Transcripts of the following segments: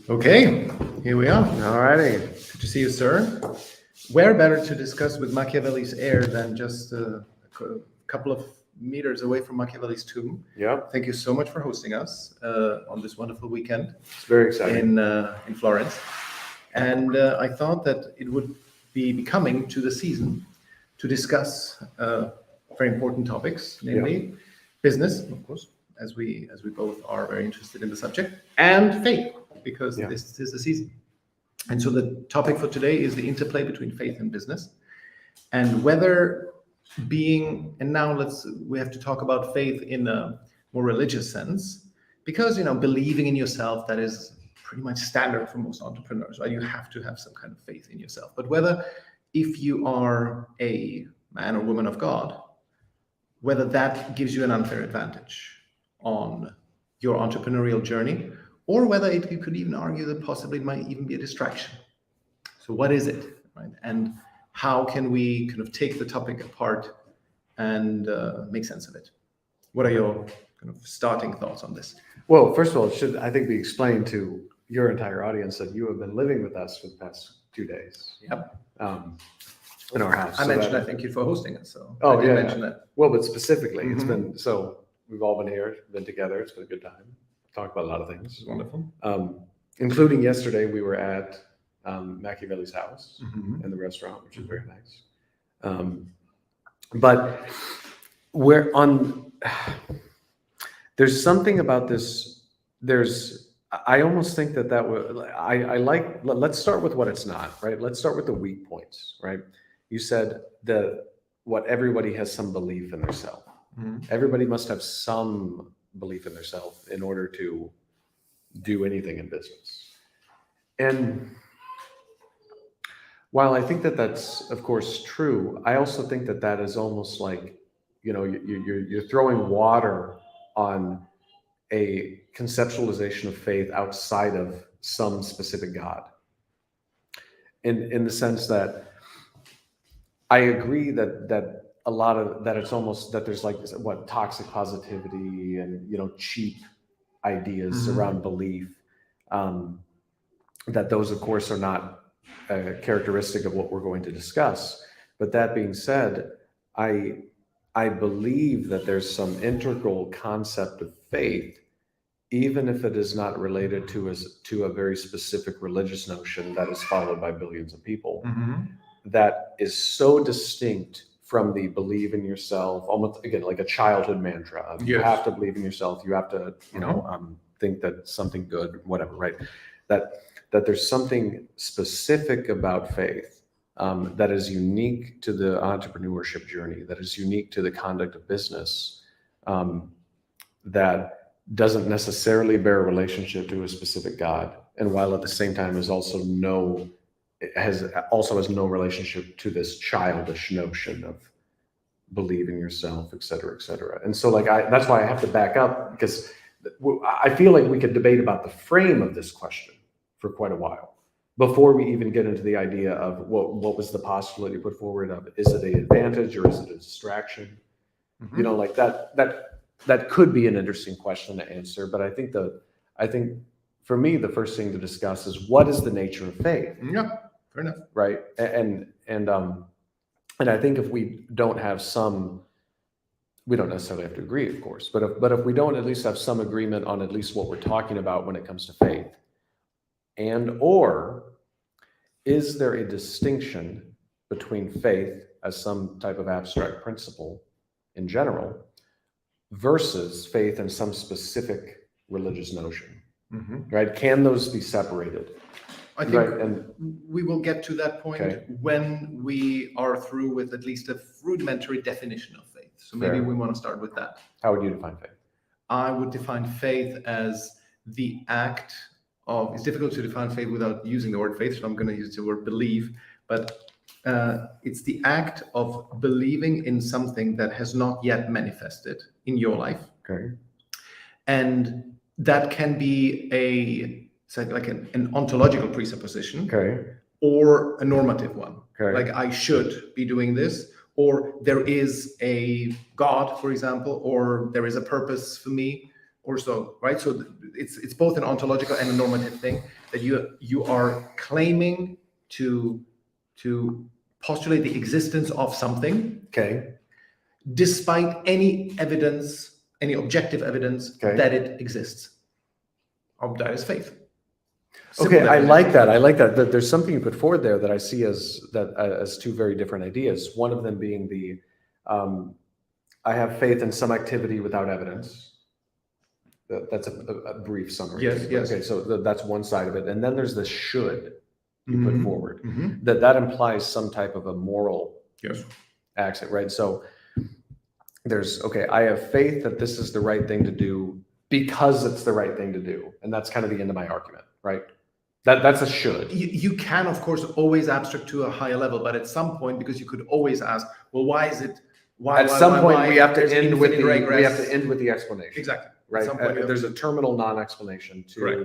Okay, here we are. All righty. Good to see you, sir. Where better to discuss with Machiavelli's heir than just a couple of meters away from Machiavelli's tomb? Yep. Thank you so much for hosting us on this wonderful weekend It's very exciting. in Florence. And I thought that it would be becoming to the season to discuss very important topics, namely business, of course, as we both are very interested in the subject, and faith, because this is the season. And so the topic for today is the interplay between faith and business, and whether and now we have to talk about faith in a more religious sense, because believing in yourself, that is pretty much standard for most entrepreneurs, right? You have to have some kind of faith in yourself. But whether if you are a man or woman of God, whether that gives you an unfair advantage on your entrepreneurial journey, or whether you could even argue that possibly it might even be a distraction. So what is it, right? And how can we kind of take the topic apart and make sense of it? What are your kind of starting thoughts on this? Well, first of all, it should, I think, be explained to your entire audience that you have been living with us for the past 2 days. Yep. In our house. I mentioned I thank you for hosting us. So I did mention that. Well, but specifically, it's been, so we've all been here, been together. It's been a good time. Talked about a lot of things. This is wonderful. Including yesterday, we were at Machiavelli's house in the restaurant, which is very nice. But there's something about this. I almost think that would, let's start with what it's not, right? Let's start with the weak points, right? You said what everybody has some belief in themselves. Everybody must have some belief in themselves in order to do anything in business. And while I think that that's of course true, I also think that that is almost like, you're throwing water on a conceptualization of faith outside of some specific God. In the sense that I agree that a lot of that, it's almost that there's like toxic positivity and cheap ideas around belief, that those of course are not characteristic of what we're going to discuss. But that being said, I believe that there's some integral concept of faith, even if it is not related to a very specific religious notion that is followed by billions of people, that is so distinct from the believe in yourself, almost again like a childhood mantra of you have to believe in yourself, you have to think that something good, whatever, right? That there's something specific about faith that is unique to the entrepreneurship journey, that is unique to the conduct of business, that doesn't necessarily bear a relationship to a specific God, and while at the same time has no relationship to this childish notion of believe in yourself, et cetera, et cetera. And so that's why I have to back up, because I feel like we could debate about the frame of this question for quite a while before we even get into the idea of what was the postulate you put forward of, is it an advantage or is it a distraction? That could be an interesting question to answer, but I think for me, the first thing to discuss is what is the nature of faith? Yeah, fair enough. Right. And I think if we don't have we don't necessarily have to agree, of course, but if we don't at least have some agreement on at least what we're talking about when it comes to faith, or is there a distinction between faith as some type of abstract principle in general versus faith in some specific religious notion, right? Can those be separated? I think we will get to that point when we are through with at least a rudimentary definition of faith. So maybe we want to start with that. How would you define faith? I would define faith as the act of, it's difficult to define faith without using the word faith, so I'm going to use the word believe, but it's the act of believing in something that has not yet manifested in your life. Okay. And that can be like an ontological presupposition, or a normative one. Like I should be doing this, or there is a God, for example, or there is a purpose for me, or so, right? So it's both an ontological and a normative thing, that you are claiming to postulate the existence of something, Okay. despite any evidence, any objective evidence that it exists. That is faith. Okay, I like that. I like that. There's something you put forward there that I see as two very different ideas. One of them being I have faith in some activity without evidence. That's a brief summary. Yes. Okay, so that's one side of it, and then there's the should you put forward. Mm-hmm. That implies some type of a moral accent, right? So there's I have faith that this is the right thing to do because it's the right thing to do, and that's kind of the end of my argument, right? That's a should. You can, of course, always abstract to a higher level, but at some point, because you could always ask, well, why is it? Why? At some point, we have to there's end with infinite we have regress? to end with the explanation. Exactly. Right. At some point There's a terminal non-explanation to Correct.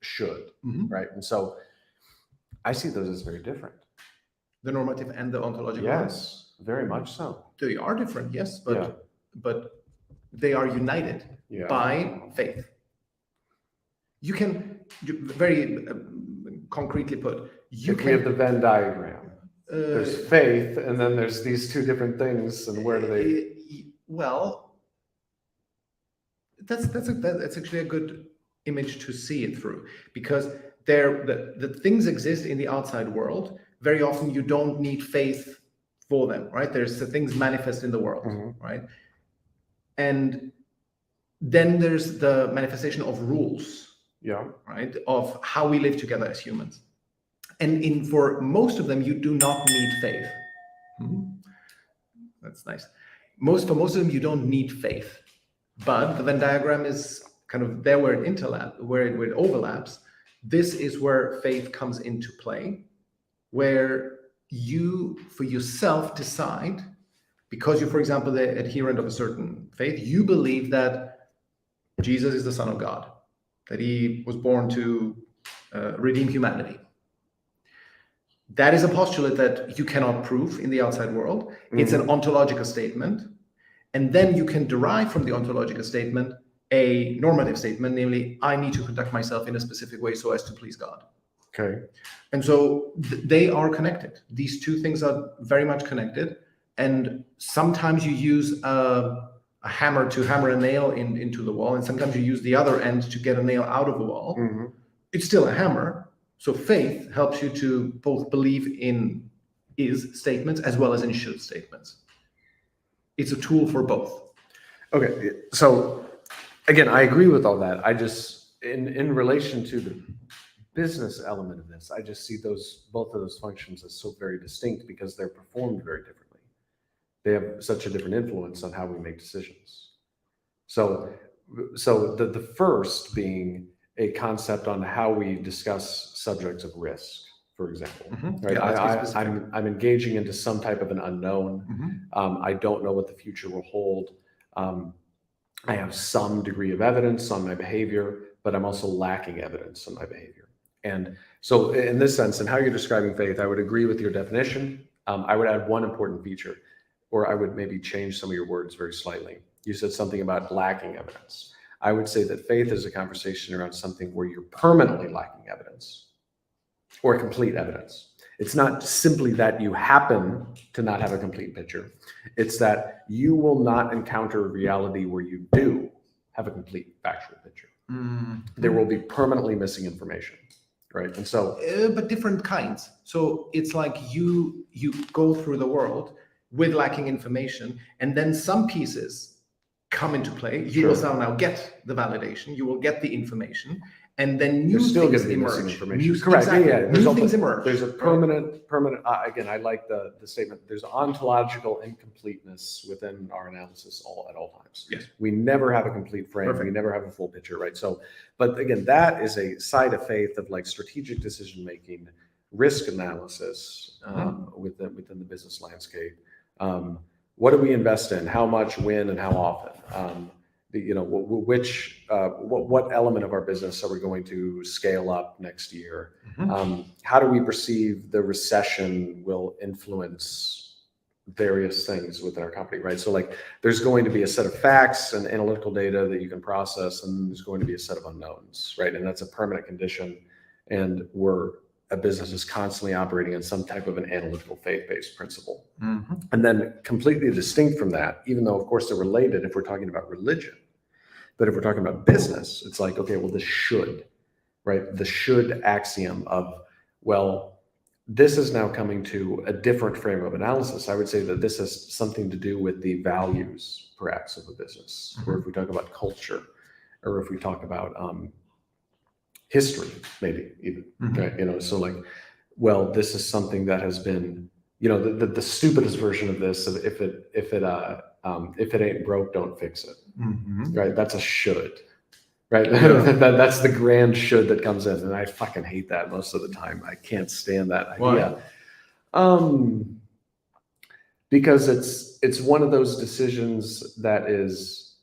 should. Mhm. Right. And so I see those as very different. The normative and the ontological. Yes, very much so. They are different, yes, but Yeah. but they are united Yeah. by faith. You can very concretely put. If we have the Venn diagram, there's faith, and then there's these two different things, and where do they? Well, that's actually a good image to see it through, because the things exist in the outside world. Very often you don't need faith for them, right? There's the things manifest in the world, right? And then there's the manifestation of rules, right? Of how we live together as humans. And for most of them, you do not need faith. That's nice. For most of them, you don't need faith. But the Venn diagram is kind of there where it overlaps. This is where faith comes into play, where you, for yourself, decide, because you're, for example, the adherent of a certain faith, you believe that Jesus is the Son of God, that he was born to redeem humanity. That is a postulate that you cannot prove in the outside world. It's an ontological statement. And then you can derive from the ontological statement a normative statement, namely, I need to conduct myself in a specific way so as to please God. Okay. And so they are connected. These two things are very much connected. And sometimes you use a hammer to hammer a nail into the wall, and sometimes you use the other end to get a nail out of the wall. It's still a hammer. So faith helps you to both believe in is statements as well as in should statements. It's a tool for both. Okay. So again, I agree with all that. I just, in relation to the business element of this, I just see both of those functions as so very distinct because they're performed very differently. They have such a different influence on how we make decisions. So the first being a concept on how we discuss subjects of risk, for example, right? Yeah, I'm engaging into some type of an unknown. I don't know what the future will hold. I have some degree of evidence on my behavior, but I'm also lacking evidence on my behavior. And so in this sense, and how you're describing faith, I would agree with your definition. I would add one important feature, or I would maybe change some of your words very slightly. You said something about lacking evidence. I would say that faith is a conversation around something where you're permanently lacking evidence or complete evidence. It's not simply that you happen to not have a complete picture. It's that you will not encounter a reality where you do have a complete factual picture. There will be permanently missing information, right? And so, but different kinds. So it's like you go through the world with lacking information, and then some pieces come into play. You will now get the validation. You will get the information, and then new things emerge. Correct. Exactly. Yeah. New things emerge. There's a permanent. Again, I like the statement. There's ontological incompleteness within our analysis at all times. Yes. We never have a complete frame. Perfect. We never have a full picture, right? So, but again, that is a side of faith of like strategic decision making, risk analysis within the business landscape. What do we invest in? How much, when, and how often? What element of our business are we going to scale up next year? How do we perceive the recession will influence various things within our company, right? So like there's going to be a set of facts and analytical data that you can process, and there's going to be a set of unknowns, right? And that's a permanent condition. And a business is constantly operating in some type of an analytical faith-based principle. Mm-hmm. And then completely distinct from that, even though of course they're related if we're talking about religion, but if we're talking about business, it's like, okay, well, this should, right? The should axiom of, well, this is now coming to a different frame of analysis. I would say that this has something to do with the values, perhaps, of a business, or if we talk about culture, or if we talk about history, maybe even, right? You know, so like, well, this is something that has been, you know, the stupidest version of this. If it ain't broke, don't fix it, right? That's a should. Right. Yeah. That's the grand should that comes in. And I fucking hate that most of the time. I can't stand that idea. Why? Because it's one of those decisions that is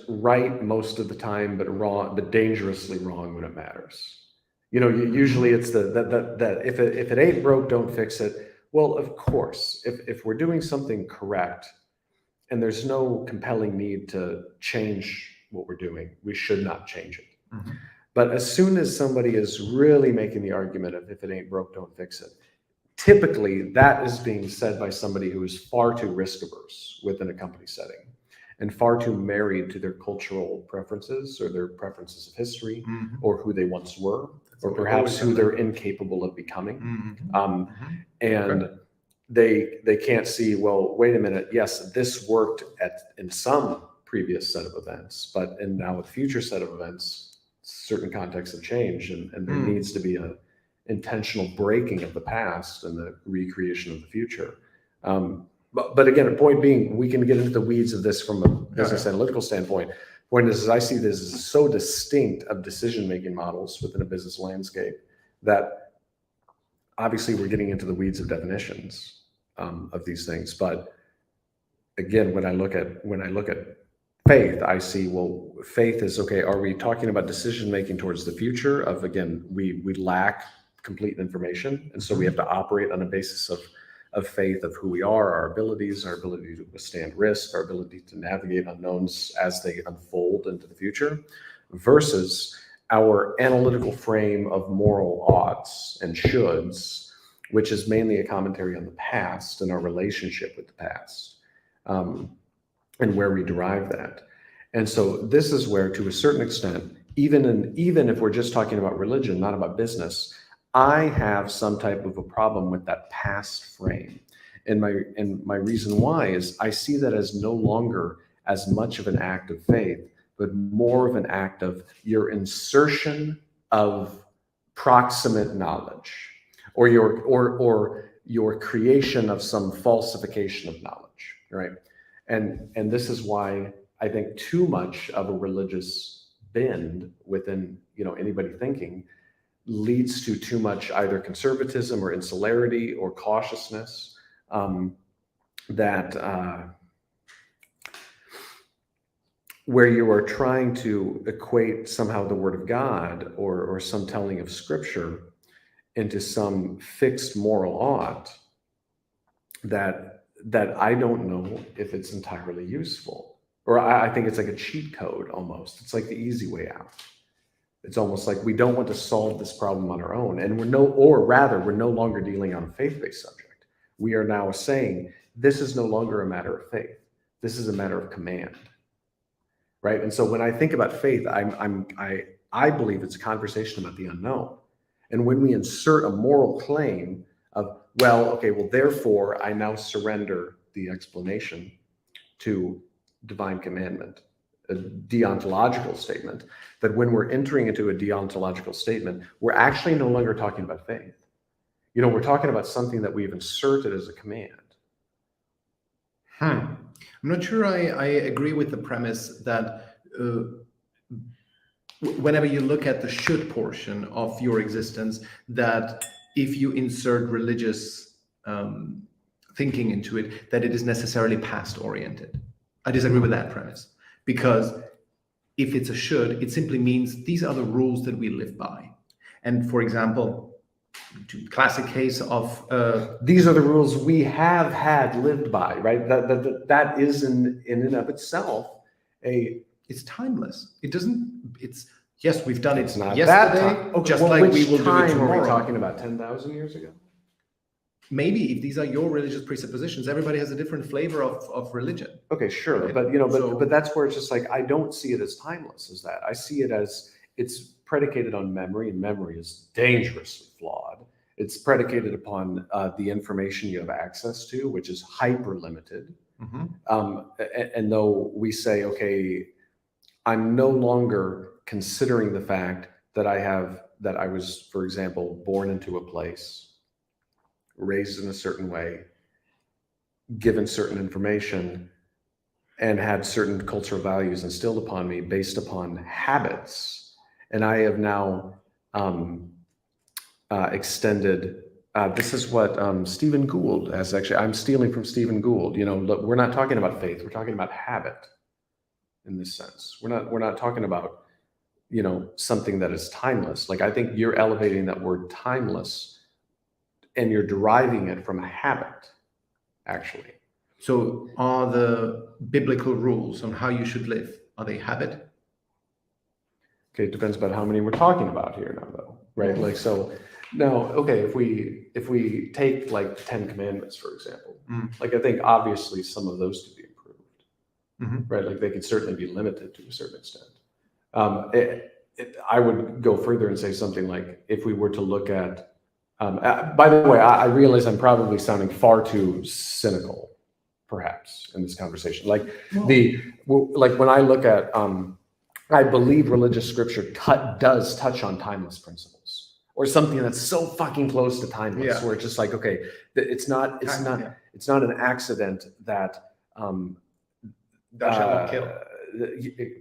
right most of the time, but wrong, but dangerously wrong when it matters. You know, usually it's that if it ain't broke, don't fix it. Well, of course, if we're doing something correct, and there's no compelling need to change what we're doing, we should not change it. But as soon as somebody is really making the argument of if it ain't broke, don't fix it, typically that is being said by somebody who is far too risk averse within a company setting and far too married to their cultural preferences or their preferences of history or who they once were, or perhaps who they're incapable of becoming. And they can't see, well, wait a minute, yes, this worked in some previous set of events, but now with future set of events, certain contexts have changed, and there needs to be a intentional breaking of the past and the recreation of the future. But again, the point being, we can get into the weeds of this from a business analytical standpoint. Point is, I see this as so distinct of decision-making models within a business landscape that obviously we're getting into the weeds of definitions of these things. But again, when I look at faith, I see, well, faith is, okay, are we talking about decision-making towards the future of, again, we lack complete information. And so we have to operate on a basis of faith of who we are, our ability to withstand risk, our ability to navigate unknowns as they unfold into the future, versus our analytical frame of moral oughts and shoulds, which is mainly a commentary on the past and our relationship with the past, and where we derive that. And so this is where, to a certain extent, even if we're just talking about religion, not about business, I have some type of a problem with that past frame. And my reason why is I see that as no longer as much of an act of faith, but more of an act of your insertion of proximate knowledge, or your creation of some falsification of knowledge, right? And this is why I think too much of a religious bend within, you know, anybody thinking leads to too much either conservatism or insularity or cautiousness, where you are trying to equate somehow the word of God or some telling of scripture into some fixed moral ought that I don't know if it's entirely useful. Or I think it's like a cheat code almost. It's like the easy way out. It's almost like we don't want to solve this problem on our own. And we're no longer dealing on a faith-based subject. We are now saying this is no longer a matter of faith. This is a matter of command. Right? And so when I think about faith, I believe it's a conversation about the unknown. And when we insert a moral claim of, well, therefore I now surrender the explanation to divine commandment, a deontological statement, that when we're entering into a deontological statement, we're actually no longer talking about faith. You know, we're talking about something that we've inserted as a command. I'm not sure I agree with the premise that whenever you look at the should portion of your existence, that if you insert religious thinking into it, that it is necessarily past oriented. I disagree with that premise, because if it's a should, it simply means these are the rules that we live by. And for example, classic case of these are the rules we have had lived by, right? That is in and of itself it's timeless. It doesn't. It's yes, we've done it's it not yesterday, that time. Okay, just well, like which we will do it time tomorrow. are we talking about? 10,000 years ago? Maybe if these are your religious presuppositions, everybody has a different flavor of religion. Okay, sure, Right? but So- but that's where it's just like I don't see it as timeless as that. I see it as it's predicated on memory, and memory is dangerously flawed. It's predicated upon the information you have access to, which is hyper limited. And though we say, okay, I'm no longer considering the fact that I was, for example, born into a place, raised in a certain way, given certain information, and had certain cultural values instilled upon me based upon habits. And I have now extended. This is what Stephen Gould has actually. I'm stealing from Stephen Gould. Look, we're not talking about faith. We're talking about habit. In this sense, we're not talking about something that is timeless. Like I think you're elevating that word timeless, and you're deriving it from a habit, actually. So are the biblical rules on how you should live, are they habit? Okay, it depends about how many we're talking about here now, though, right? Like so. Now, okay, if we take like the 10 Commandments, for example, like I think obviously some of those could be improved, right? Like they could certainly be limited to a certain extent. I would go further and say something like if we were to look at. By the way, I realize I'm probably sounding far too cynical, perhaps, in this conversation. Like when I look at, I believe religious scripture does touch on timeless principles. Or something that's so fucking close to timeless, where it's just like, okay, it's not an accident that Thou shalt not kill.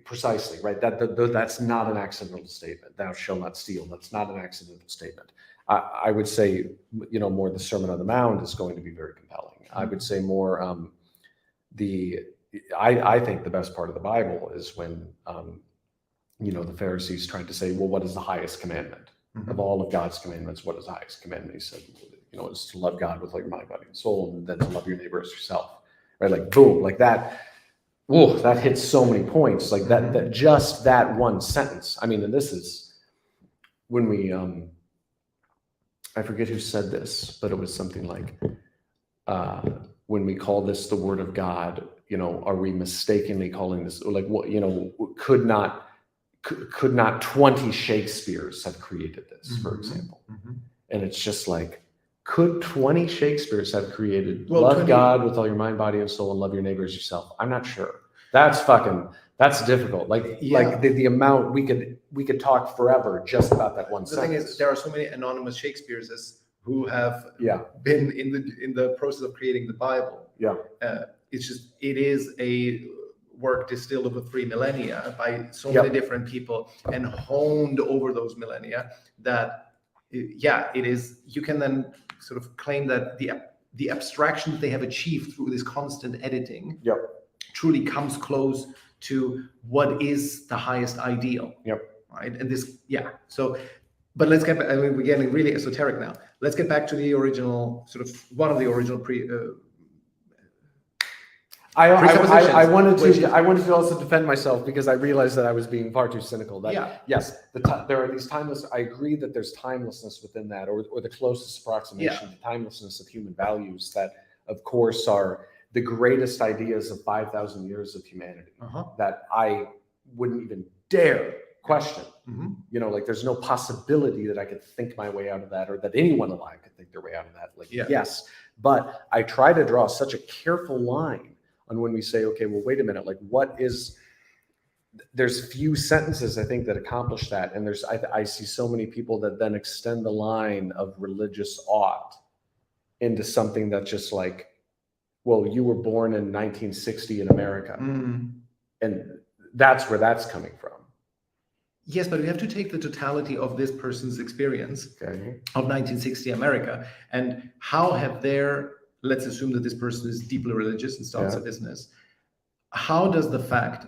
Precisely, right? That's not an accidental statement. Thou shalt not steal. That's not an accidental statement. I would say, more the Sermon on the Mount is going to be very compelling. I would say more I think the best part of the Bible is when the Pharisees tried to say, well, what is the highest commandment? Of all of God's commandments, what is the highest commandment? He said, is to love God with all your mind, body, and soul, and then to love your neighbor as yourself. Right? Like boom, like that. Whoa, that hits so many points. Like that just that one sentence. I mean, and this is when we I forget who said this, but it was something like when we call this the word of God, are we mistakenly calling this like what could not 20 Shakespeares have created this, for example? And it's just like, could 20 Shakespeares have created love God with all your mind, body, and soul, and love your neighbor as yourself? I'm not sure. That's difficult. Like the amount we could talk forever just about that one sentence. The thing is, there are so many anonymous Shakespeares who have been in the process of creating the Bible. It is a work distilled over 3 millennia by so many different people and honed over those millennia that it is. You can then sort of claim that the abstraction that they have achieved through this constant editing truly comes close to what is the highest ideal. Right. And this but let's get back. I mean, we're getting really esoteric now. Let's get back to the original one of the original I wanted to also defend myself because I realized that I was being far too cynical. Yes, there are these timeless. I agree that there's timelessness within that, or the closest approximation to timelessness of human values that, of course, are the greatest ideas of 5,000 years of humanity that I wouldn't even dare question. Like there's no possibility that I could think my way out of that, or that anyone alive could think their way out of that. Yes, but I try to draw such a careful line on when we say, okay, well, wait a minute, like there's few sentences I think that accomplish that. And I see so many people that then extend the line of religious ought into something that's just like, well, you were born in 1960 in America. And that's where that's coming from. Yes, but we have to take the totality of this person's experience of 1960 America and how have let's assume that this person is deeply religious and starts a business. How does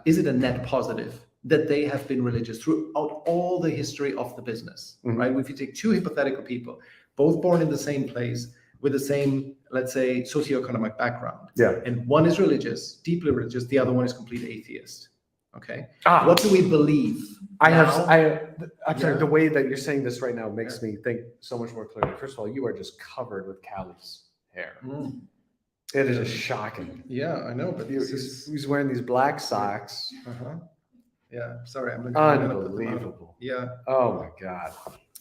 is it a net positive that they have been religious throughout all the history of the business, right? If you take two hypothetical people both born in the same place with the same, let's say, socioeconomic background. Yeah. And one is religious, deeply religious. The other one is complete atheist. Okay. Ah. What do we believe? I'm Yeah. sorry, the way that you're saying this right now makes me think so much more clearly. First of all, you are just covered with Callie's hair. It is just shocking. Yeah, I know, but He's wearing these black socks. Yeah, sorry, I'm looking. Unbelievable. Yeah. Oh my God.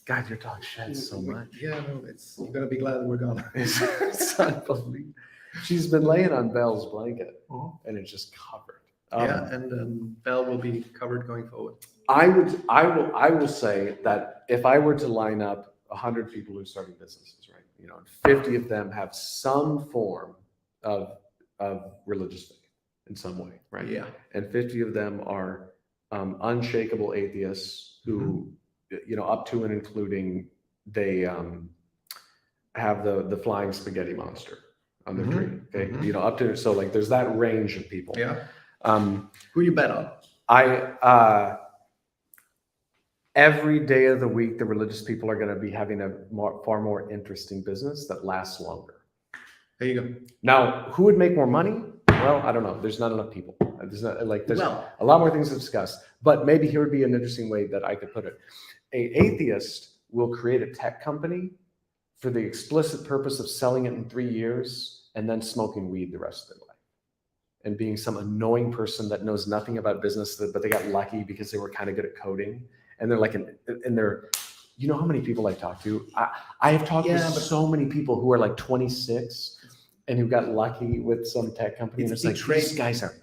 God, your dog sheds so much. Yeah, no, you're gonna be glad that we're gone. It's unbelievable. She's been laying on Belle's blanket, and it's just covered. And Belle will be covered going forward. I will say that if I were to line up 100 people who are starting businesses, right, you know, 50 of them have some form of religious faith in some way, right? Yeah. And 50 of them are unshakable atheists who, you know, up to and including they have the flying spaghetti monster on their tree. Okay, you know, up to, so like there's that range of people. Yeah. Who you bet on? Every day of the week, the religious people are going to be having a far more interesting business that lasts longer. There you go. Now, who would make more money? Well, I don't know. There's not enough people. There's a lot more things to discuss. But maybe here would be an interesting way that I could put it. An atheist will create a tech company for the explicit purpose of selling it in 3 years and then smoking weed the rest of their life. And being some annoying person that knows nothing about business, but they got lucky because they were kind of good at coding. And they're like, you know how many people I talk to? I have talked to so many people who are like 26 and who got lucky with some tech company. And it's like, these guys are.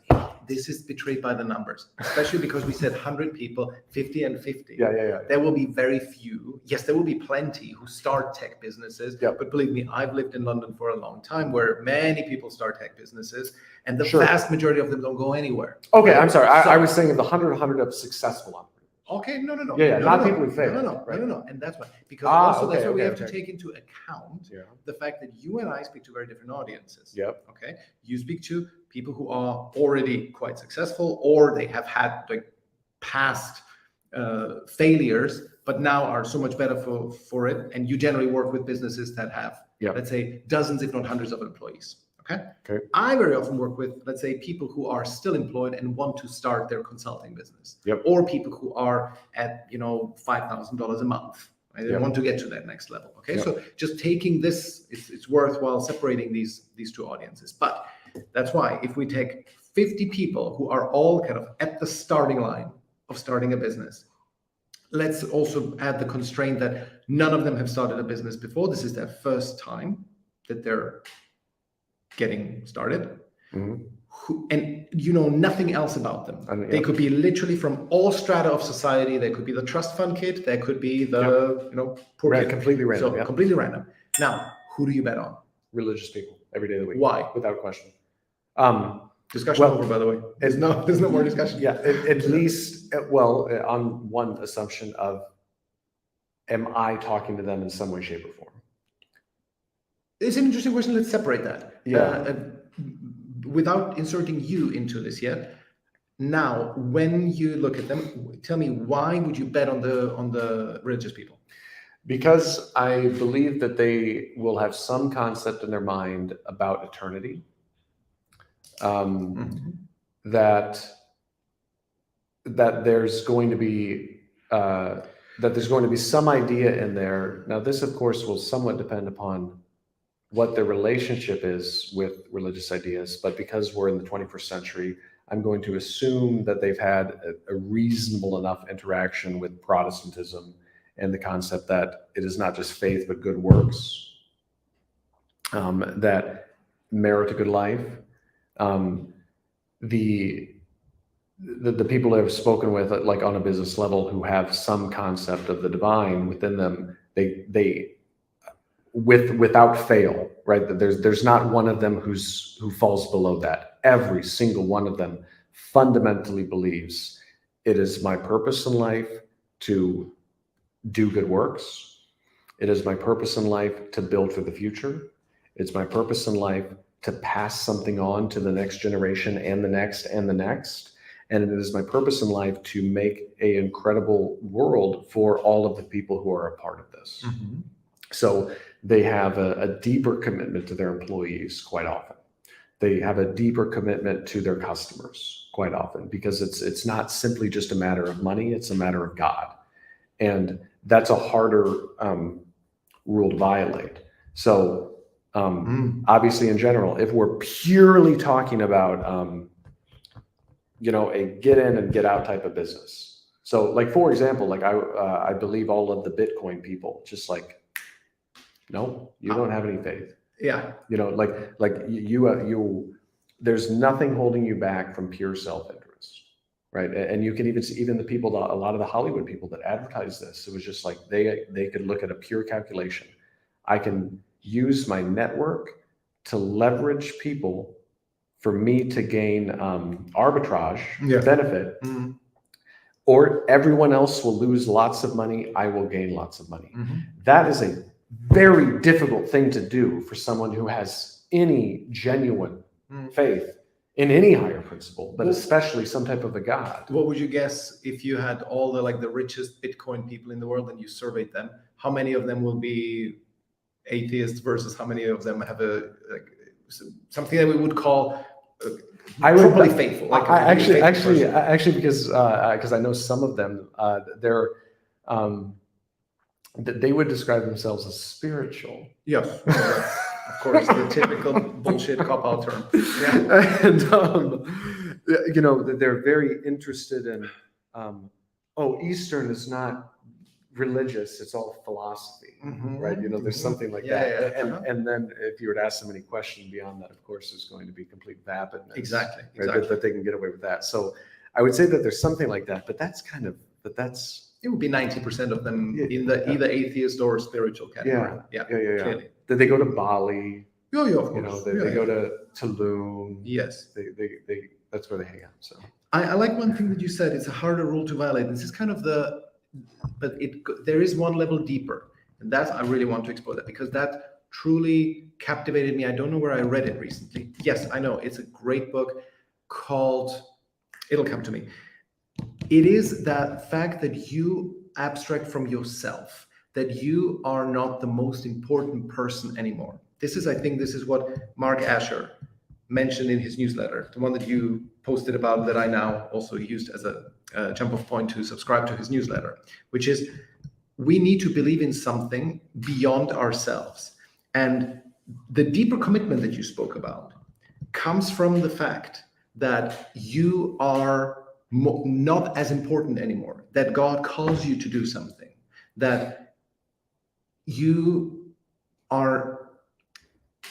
This is betrayed by the numbers, especially because we said 100 people, 50 and 50. Yeah. There will be very few. Yes, there will be plenty who start tech businesses. Yeah. But believe me, I've lived in London for a long time where many people start tech businesses and the vast majority of them don't go anywhere. Okay, I'm sorry. I was saying of the 100 of successful entrepreneurs. Okay, no. Yeah, not people who fail. No. And that's why, because that's why we have to take into account the fact that you and I speak to very different audiences. Yep. Okay. You speak to people who are already quite successful, or they have had like past failures, but now are so much better for it. And you generally work with businesses that have, let's say, dozens, if not hundreds of employees. Okay. I very often work with, let's say, people who are still employed and want to start their consulting business, or people who are at, $5,000 a month. Right? They want to get to that next level. Okay. So just taking this, it's worthwhile separating these two audiences. But that's why if we take 50 people who are all kind of at the starting line of starting a business, let's also add the constraint that none of them have started a business before. This is their first time that they're getting started, and you know nothing else about them. They could be literally from all strata of society. They could be the trust fund kid. They could be the poor kid. Completely random. So completely random. Now, who do you bet on? Religious people every day of the week. Why? Without question. Discussion over, by the way. There's no more discussion. Yeah, at least, on one assumption of, am I talking to them in some way, shape, or form? It's an interesting question. Let's separate that. Without inserting you into this yet. Now, when you look at them, tell me, why would you bet on the religious people? Because I believe that they will have some concept in their mind about eternity. That there's going to be some idea in there. Now, this, of course, will somewhat depend upon what their relationship is with religious ideas. But because we're in the 21st century, I'm going to assume that they've had a reasonable enough interaction with Protestantism and the concept that it is not just faith, but good works that merit a good life. The people I've spoken with, like on a business level, who have some concept of the divine within them, they without fail, right? There's not one of them who falls below that. Every single one of them fundamentally believes it is my purpose in life to do good works. It is my purpose in life to build for the future. It's my purpose in life to pass something on to the next generation and the next and the next. And it is my purpose in life to make an incredible world for all of the people who are a part of this. So they have a deeper commitment to their employees quite often. They have a deeper commitment to their customers quite often, because it's not simply just a matter of money, it's a matter of God. And that's a harder rule to violate. So obviously, in general, if we're purely talking about a get in and get out type of business. So, like, for example, like I believe all of the Bitcoin people just like, no, you don't have any faith. Yeah. Like you there's nothing holding you back from pure self-interest, right? And you can even see, even the people, a lot of the Hollywood people that advertise this, it was just like they could look at a pure calculation. I can use my network to leverage people for me to gain arbitrage benefit, or everyone else will lose lots of money, I will gain lots of money. That is a very difficult thing to do for someone who has any genuine faith in any higher principle, but especially some type of a God. What would you guess if you had all the richest Bitcoin people in the world and you surveyed them? How many of them will be atheists versus how many of them have something that we would call properly faithful? Like actually, because I know some of them, they would describe themselves as spiritual. Yes, of course, the typical bullshit cop-out term. Yeah. And they're very interested in Eastern is not religious, it's all philosophy, right? There's something like that. And then if you were to ask them any question beyond that, of course, there's going to be complete vapidness. Exactly. Right? That they can get away with that. So I would say that there's something like that, but that's it would be 90% of them in the either atheist or spiritual category. Yeah. Did they go to Bali? Yeah, of course. They go to Tulum. Yes. They that's where they hang out. So I like one thing that you said. It's a harder rule to violate. This is kind of there is one level deeper, and that I really want to explore that, because that truly captivated me. I don't know where I read it recently. Yes, I know it's a great book called. It'll come to me. It is that fact that you abstract from yourself, that you are not the most important person anymore. I think this is what Mark Asher mentioned in his newsletter, the one that you posted about, that I now also used as a jump-off point to subscribe to his newsletter, which is we need to believe in something beyond ourselves. And the deeper commitment that you spoke about comes from the fact that you are not as important anymore, that God calls you to do something, that you are,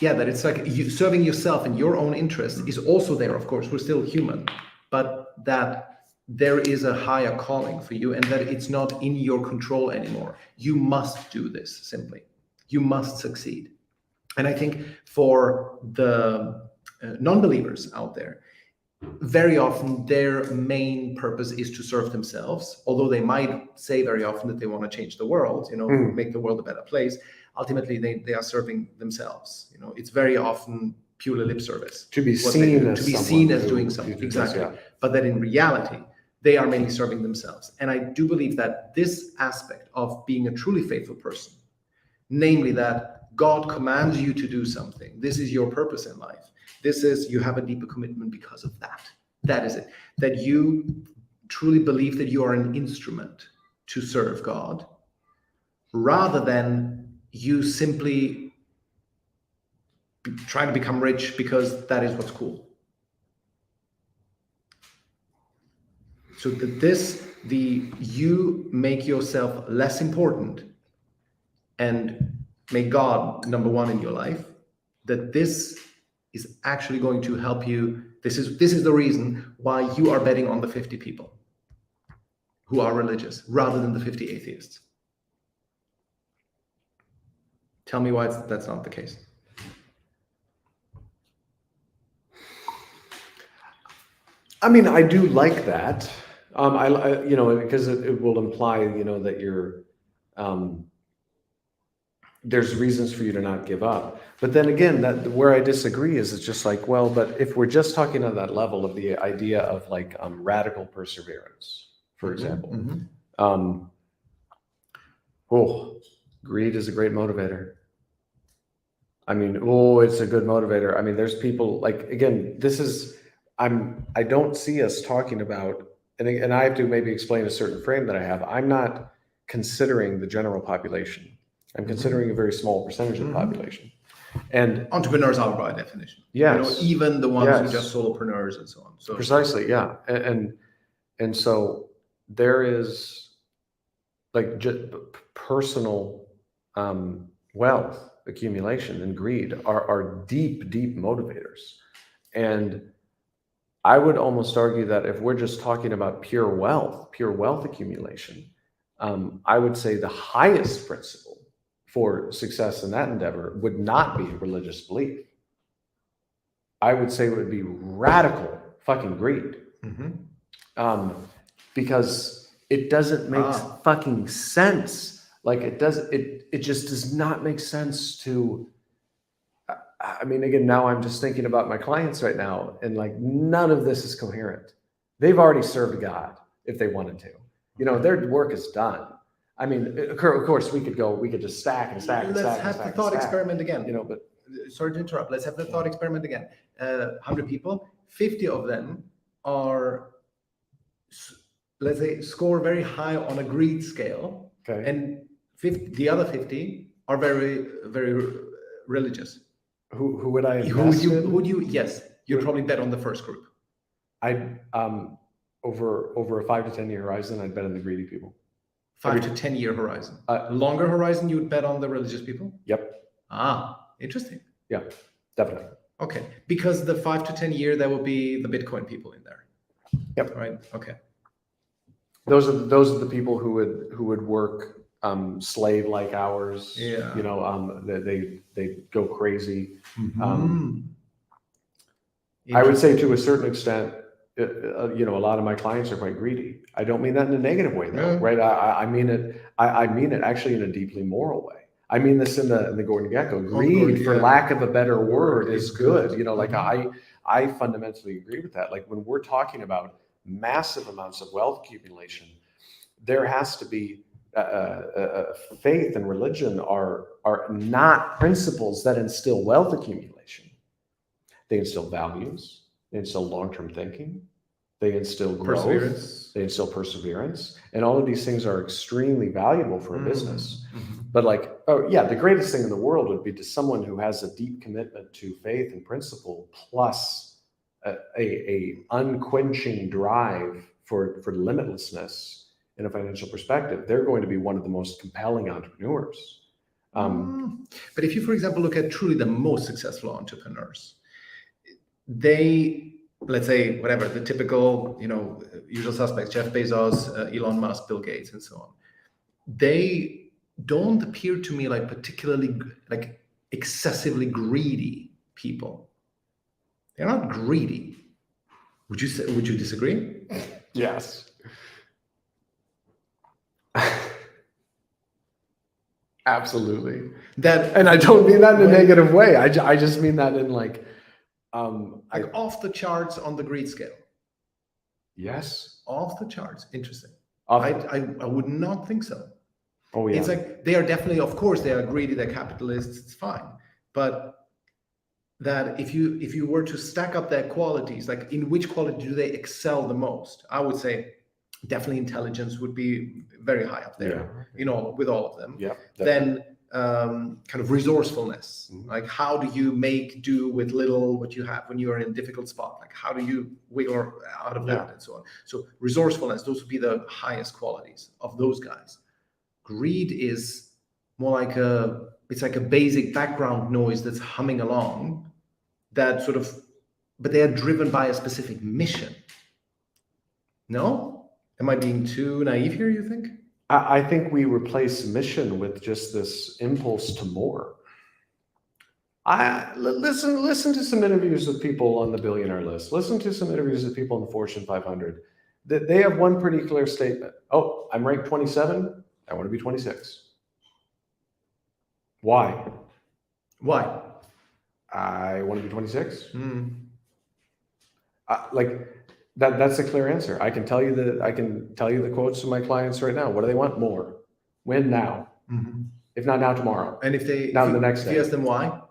that it's like you serving yourself and your own interest is also there. Of course, we're still human, but that there is a higher calling for you and that it's not in your control anymore. You must do this simply. You must succeed. And I think for the non-believers out there, very often their main purpose is to serve themselves, although they might say very often that they want to change the world, make the world a better place. Ultimately, they are serving themselves. It's very often purely lip service. To be seen as doing something. Exactly. Yeah. But that in reality, they are mainly serving themselves. And I do believe that this aspect of being a truly faithful person, namely that God commands you to do something, this is your purpose in life. You have a deeper commitment because of that. That is it. That you truly believe that you are an instrument to serve God, rather than you simply trying to become rich because that is what's cool. So you make yourself less important and make God number one in your life, that this is actually going to help you. This is the reason why you are betting on the 50 people who are religious rather than the 50 atheists. Tell me why that's not the case. I mean, I do like that. Because it will imply, that you're, there's reasons for you to not give up. But then again, that where I disagree is it's just like, well, but if we're just talking on that level of the idea of like radical perseverance, for example, Greed is a great motivator. I mean, oh, it's a good motivator. I mean, there's people like, again, I don't see us talking about, and I have to maybe explain a certain frame that I have. I'm not considering the general population. I'm considering a very small percentage of the population. And entrepreneurs are by definition. yes, even the ones who just solopreneurs and so on. So precisely, yeah. And so there is like just personal wealth accumulation and greed are deep, deep motivators. And I would almost argue that if we're just talking about pure wealth accumulation, I would say the highest principle for success in that endeavor would not be religious belief. I would say it would be radical fucking greed. Because it doesn't make fucking sense. Like it just does not make sense to, I mean, again, now I'm just thinking about my clients right now, and like none of this is coherent. They've already served God if they wanted to. Their work is done. I mean, of course, we could just stack and stack and stack. Let's have the thought experiment again. But sorry to interrupt. Let's have the thought experiment again. 100 people, 50 of them are, let's say, score very high on a greed scale, and the other 50 are very, very religious. Who would I invest in? Yes, you'd probably bet on the first group. I'd over a 5 to 10 year horizon, I'd bet on the greedy people. 5 to 10 year horizon. Longer horizon, you would bet on the religious people? Yep. Interesting. Yeah, definitely. Okay, because the 5 to 10 year, there will be the Bitcoin people in there. Yep. Right. Okay. Those are the people who would work slave like hours. Yeah. They go crazy. I would say to a certain extent, a lot of my clients are quite greedy. I don't mean that in a negative way, though, right? I mean it. I mean it actually in a deeply moral way. I mean this in the Gordon Gekko. Greed, for lack of a better word, is good. Like I fundamentally agree with that. Like when we're talking about massive amounts of wealth accumulation, there has to be faith and religion are not principles that instill wealth accumulation. They instill values. They instill long-term thinking. They instill growth. Perseverance. They instill perseverance. And all of these things are extremely valuable for a business. But the greatest thing in the world would be to someone who has a deep commitment to faith and principle, plus a unquenching drive for limitlessness in a financial perspective. They're going to be one of the most compelling entrepreneurs. But if you, for example, look at truly the most successful entrepreneurs, they, let's say, whatever, the typical, usual suspects, Jeff Bezos, Elon Musk, Bill Gates, and so on, they don't appear to me like particularly like excessively greedy people. They're not greedy. Would you disagree? Yes. Absolutely. And I don't mean that in a negative way. I just mean that in like off the charts on the greed scale. Yes. Off the charts. Interesting. I would not think so. Oh yeah. It's like they are definitely, of course, they are greedy, they're capitalists, it's fine. But that if you were to stack up their qualities, like in which quality do they excel the most? I would say definitely intelligence would be very high up there, with all of them. Yeah. Then kind of resourcefulness, like how do you make do with little what you have when you are in a difficult spot? Like how do you wiggle out of that and so on? So resourcefulness, those would be the highest qualities of those guys. Greed is more like it's like a basic background noise that's humming along, that sort of, but they are driven by a specific mission. No? Am I being too naive here, you think? I think we replace mission with just this impulse to more. Listen to some interviews with people on the billionaire list. Listen to some interviews with people in the Fortune 500. They have one pretty clear statement. Oh, I'm ranked 27. I want to be 26. Why? I want to be 26. That's a clear answer. I can tell you the quotes from my clients right now. What do they want? More. When? Now. If not now, tomorrow. And if they, Now if the you, next if you day. ask them why,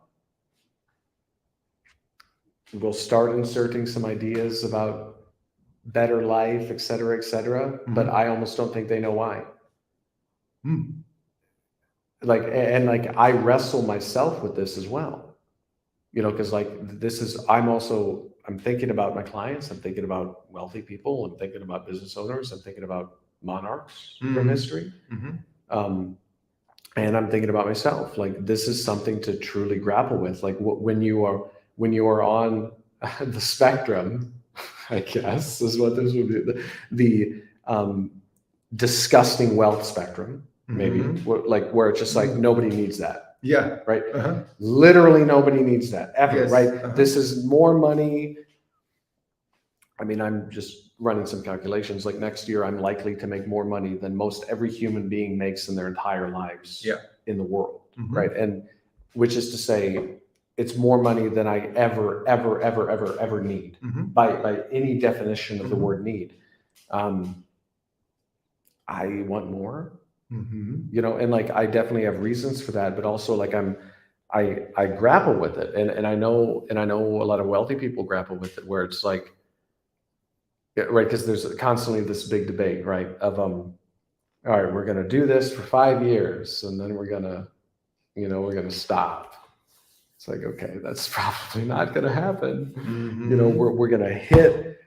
We'll start inserting some ideas about better life, et cetera, but I almost don't think they know why. Like, and like, I wrestle myself with this as well, you know, because like I'm thinking about my clients, I'm thinking about wealthy people, I'm thinking about business owners, I'm thinking about monarchs from history. And I'm thinking about myself, like, this is something to truly grapple with. Like when you are on the spectrum, I guess is what this would be, the disgusting wealth spectrum, maybe, where it's just like, nobody needs that. Yeah. Right. Literally nobody needs that ever. Yes. Right. This is more money. I mean, I'm just running some calculations. Like next year, I'm likely to make more money than most every human being makes in their entire lives in the world. Right. And which is to say, it's more money than I ever need by any definition of the word need. I want more, you know, and like, I definitely have reasons for that, but also like I grapple with it. And I know a lot of wealthy people grapple with it, where it's like, right. Cause there's constantly this big debate, right. Of, all right, we're going to do this for 5 years and then we're going to stop. It's like, okay, that's probably not going to happen. You know, we're going to hit,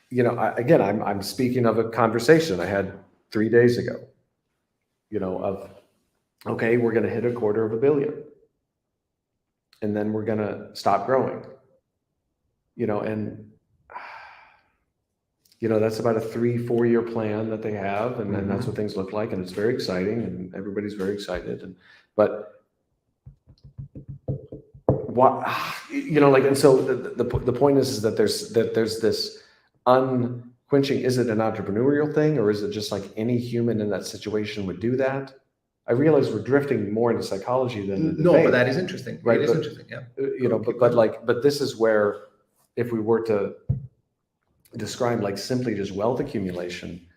you know, I'm speaking of a conversation I had 3 days ago, you know, of, okay, we're going to hit $250 million and then we're going to stop growing, you know, and, you know, that's about a 3-4 year plan that they have. And then that's what things look like. And it's very exciting and everybody's very excited. But what, you know, like, and so the point is that there's this unquenching, is it an entrepreneurial thing, or is it just like any human in that situation would do that? I realize we're drifting more into psychology than no, but that is interesting. Right? It is interesting. Yeah. You know, but this is where, if we were to describe like simply just wealth accumulation,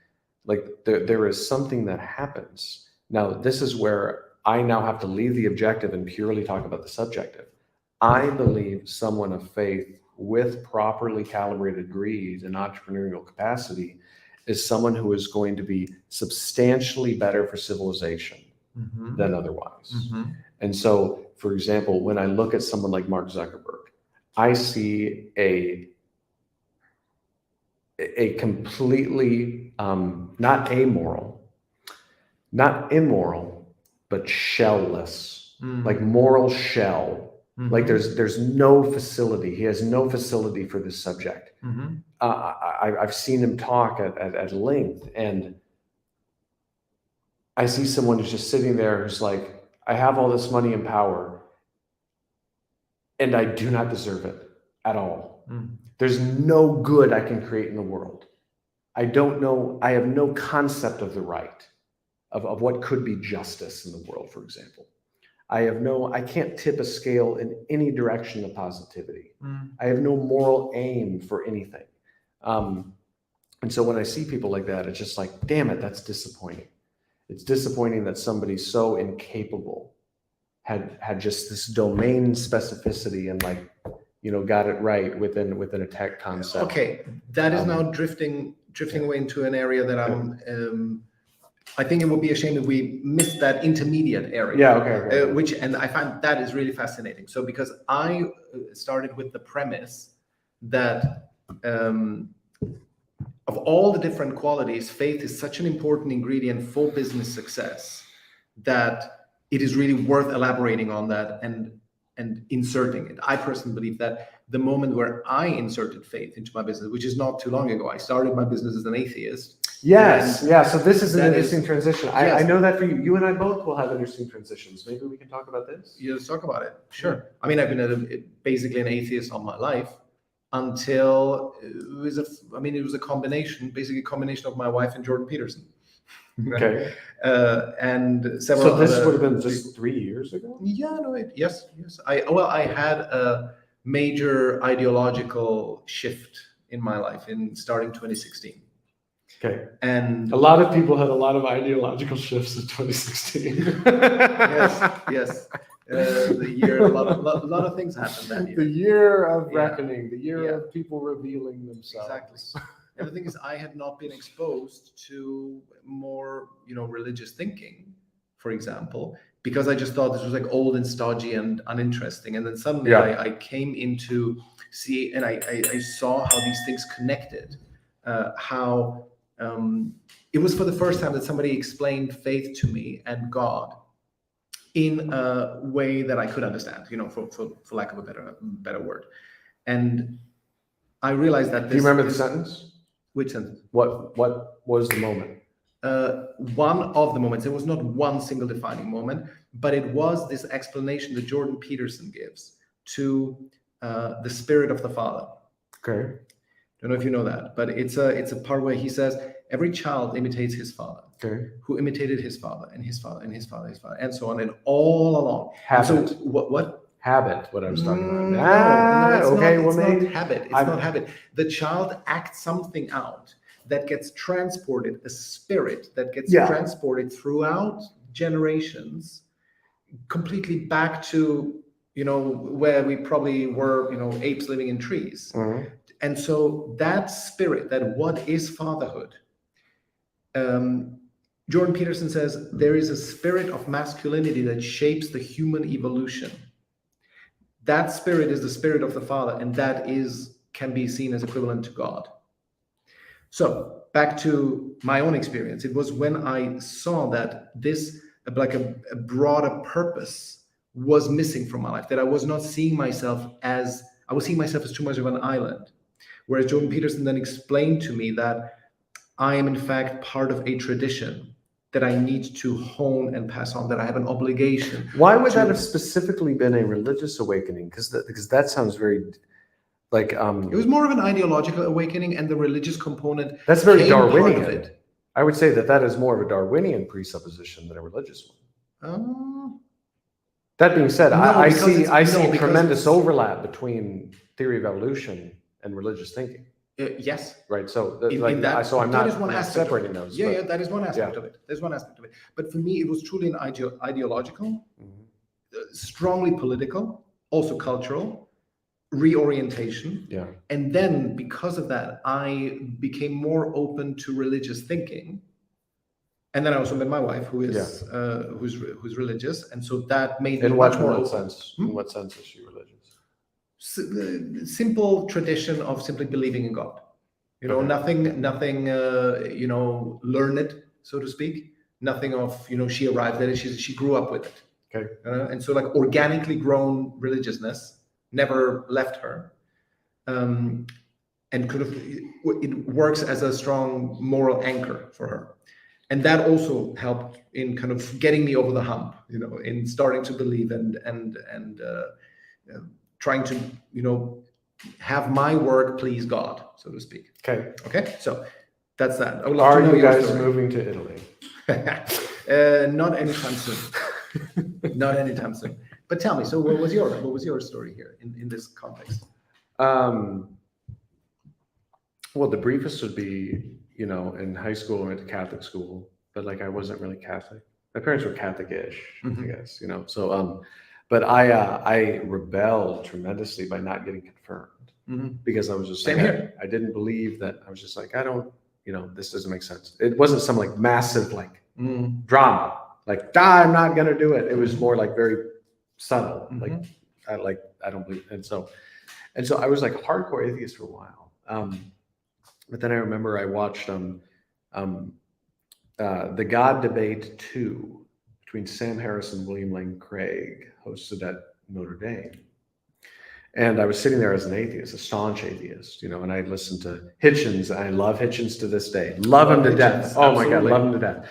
like there is something that happens. Now, this is where I now have to leave the objective and purely talk about the subjective. I believe someone of faith with properly calibrated greed and entrepreneurial capacity is someone who is going to be substantially better for civilization than otherwise. And so, for example, when I look at someone like Mark Zuckerberg, I see a completely not amoral, not immoral, but shellless, like moral shell. Like there's no facility. He has no facility for this subject. I've seen him talk at length, and I see someone who's just sitting there who's like, I have all this money and power, and I do not deserve it at all. There's no good I can create in the world. I don't know. I have no concept of the right, of what could be justice in the world, for example. I can't tip a scale in any direction of positivity. I have no moral aim for anything. And so when I see people like that, it's just like, damn it, that's disappointing. It's disappointing that somebody so incapable had just this domain specificity and like, you know, got it right within a tech concept. Okay, that is now drifting away into an area that I think it would be a shame if we missed that intermediate area. Yeah, okay. And I find that is really fascinating. So because I started with the premise that of all the different qualities, faith is such an important ingredient for business success that it is really worth elaborating on that and inserting it. I personally believe that the moment where I inserted faith into my business, which is not too long ago, I started my business as an atheist. Yes, yeah. So this is an interesting transition. I know that for you. You and I both will have interesting transitions. Maybe we can talk about this. Yeah, let's talk about it. Sure. I mean, I've been basically an atheist all my life until it was a combination, basically a combination of my wife and Jordan Peterson. Okay. And several. So this would have been just 3 years ago? Yeah, no, yes. I had a major ideological shift in my life in starting 2016. Okay. And A lot of people had a lot of ideological shifts in 2016. yes. The year, a lot of things happened that year. The year of Yeah. reckoning, the year Yeah. of people revealing themselves. Exactly. And the thing is, I had not been exposed to more, religious thinking, for example, because I just thought this was like old and stodgy and uninteresting. And then suddenly Yeah. I came into see, and I saw how these things connected, how it was for the first time that somebody explained faith to me and God in a way that I could understand, for lack of a better word. And I realized that Do you remember the sentence? Which sentence? What was the moment? One of the moments. It was not one single defining moment, but it was this explanation that Jordan Peterson gives to the Spirit of the Father. Okay. Don't know if you know that, but it's a part where he says every child imitates his father, Okay. who imitated his father and his father and his father, his father, and so on, and all along. Habit. So what? Habit. What I was talking about. No, it's okay. not, Well, maybe not habit. It's not habit. The child acts something out that gets transported, a spirit that gets transported throughout generations, completely back to where we probably were, apes living in trees. Mhm. And so that spirit, that what is fatherhood, Jordan Peterson says there is a spirit of masculinity that shapes the human evolution. That spirit is the spirit of the Father, and that can be seen as equivalent to God. So back to my own experience, it was when I saw that this, like a broader purpose, was missing from my life, that I was not seeing myself as, I was seeing myself as too much of an island. Whereas Jordan Peterson then explained to me that I am in fact part of a tradition that I need to hone and pass on, that I have an obligation. Why would that have specifically been a religious awakening? Because that sounds very like it was more of an ideological awakening, and the religious component. That's very came part Darwinian. of it. I would say that is more of a Darwinian presupposition than a religious one. That being said, I see tremendous overlap between theory of evolution and religious thinking. Yes. Right. So, so I'm not separating those. Yeah, that is one aspect of it. There's one aspect of it. But for me, it was truly an ideological, strongly political, also cultural reorientation. Yeah. And then because of that, I became more open to religious thinking. And then I also met my wife, who is who's religious, and so that made me much more open. In what sense is she religious? Simple tradition of simply believing in God. Nothing learned, so to speak. Nothing of she arrived at it. She grew up with it. Okay. And so like organically grown religiousness never left her, and it works as a strong moral anchor for her. And that also helped in kind of getting me over the hump, in starting to believe and trying to, have my work please God, so to speak. Okay. So that's that. I would love to know you guys story. Moving to Italy? Not anytime soon. Not anytime soon. But tell me, so what was your story here in this context? Well, the briefest would be, in high school I went to Catholic school, but like I wasn't really Catholic. My parents were Catholic-ish, I guess, So, but I rebelled tremendously by not getting confirmed, because I was just same here. I didn't believe that. I was just like, I don't, this doesn't make sense. It wasn't some like massive drama, like I'm not gonna do it. It was more like very subtle, like I don't believe. And so I was like hardcore atheist for a while. But then I remember I watched the God Debate 2 between Sam Harris and William Lane Craig, hosted at Notre Dame. And I was sitting there as an atheist, a staunch atheist, and I listened to Hitchens. I love Hitchens to this day. Love him to death. Oh my God, love him to death.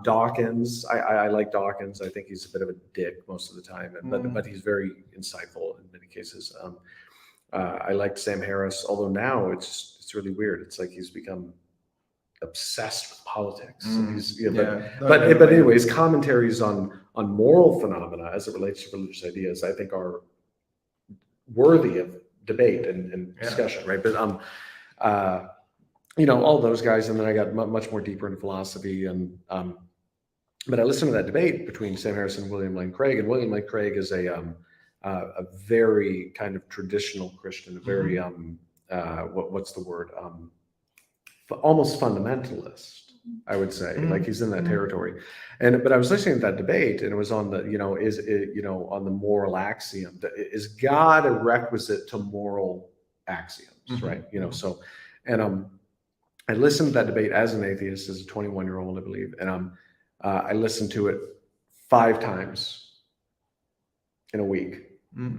Dawkins, I like Dawkins. I think he's a bit of a dick most of the time, but he's very insightful in many cases. I liked Sam Harris, although now it's really weird. It's like he's become obsessed with politics. But anyway, his commentaries on moral phenomena as it relates to religious ideas, I think, are worthy of debate and discussion, right? But all those guys. And then I got much more deeper in philosophy. And but I listened to that debate between Sam Harris and William Lane Craig. And William Lane Craig is a very kind of traditional Christian, a very what's the word? Almost fundamentalist, I would say. Like he's in that territory. But I was listening to that debate, and it was on the is it on the moral axiom, is God a requisite to moral axioms, right? So, and I listened to that debate as an atheist, as a 21-year-old, I believe, and I listened to it 5 times in a week.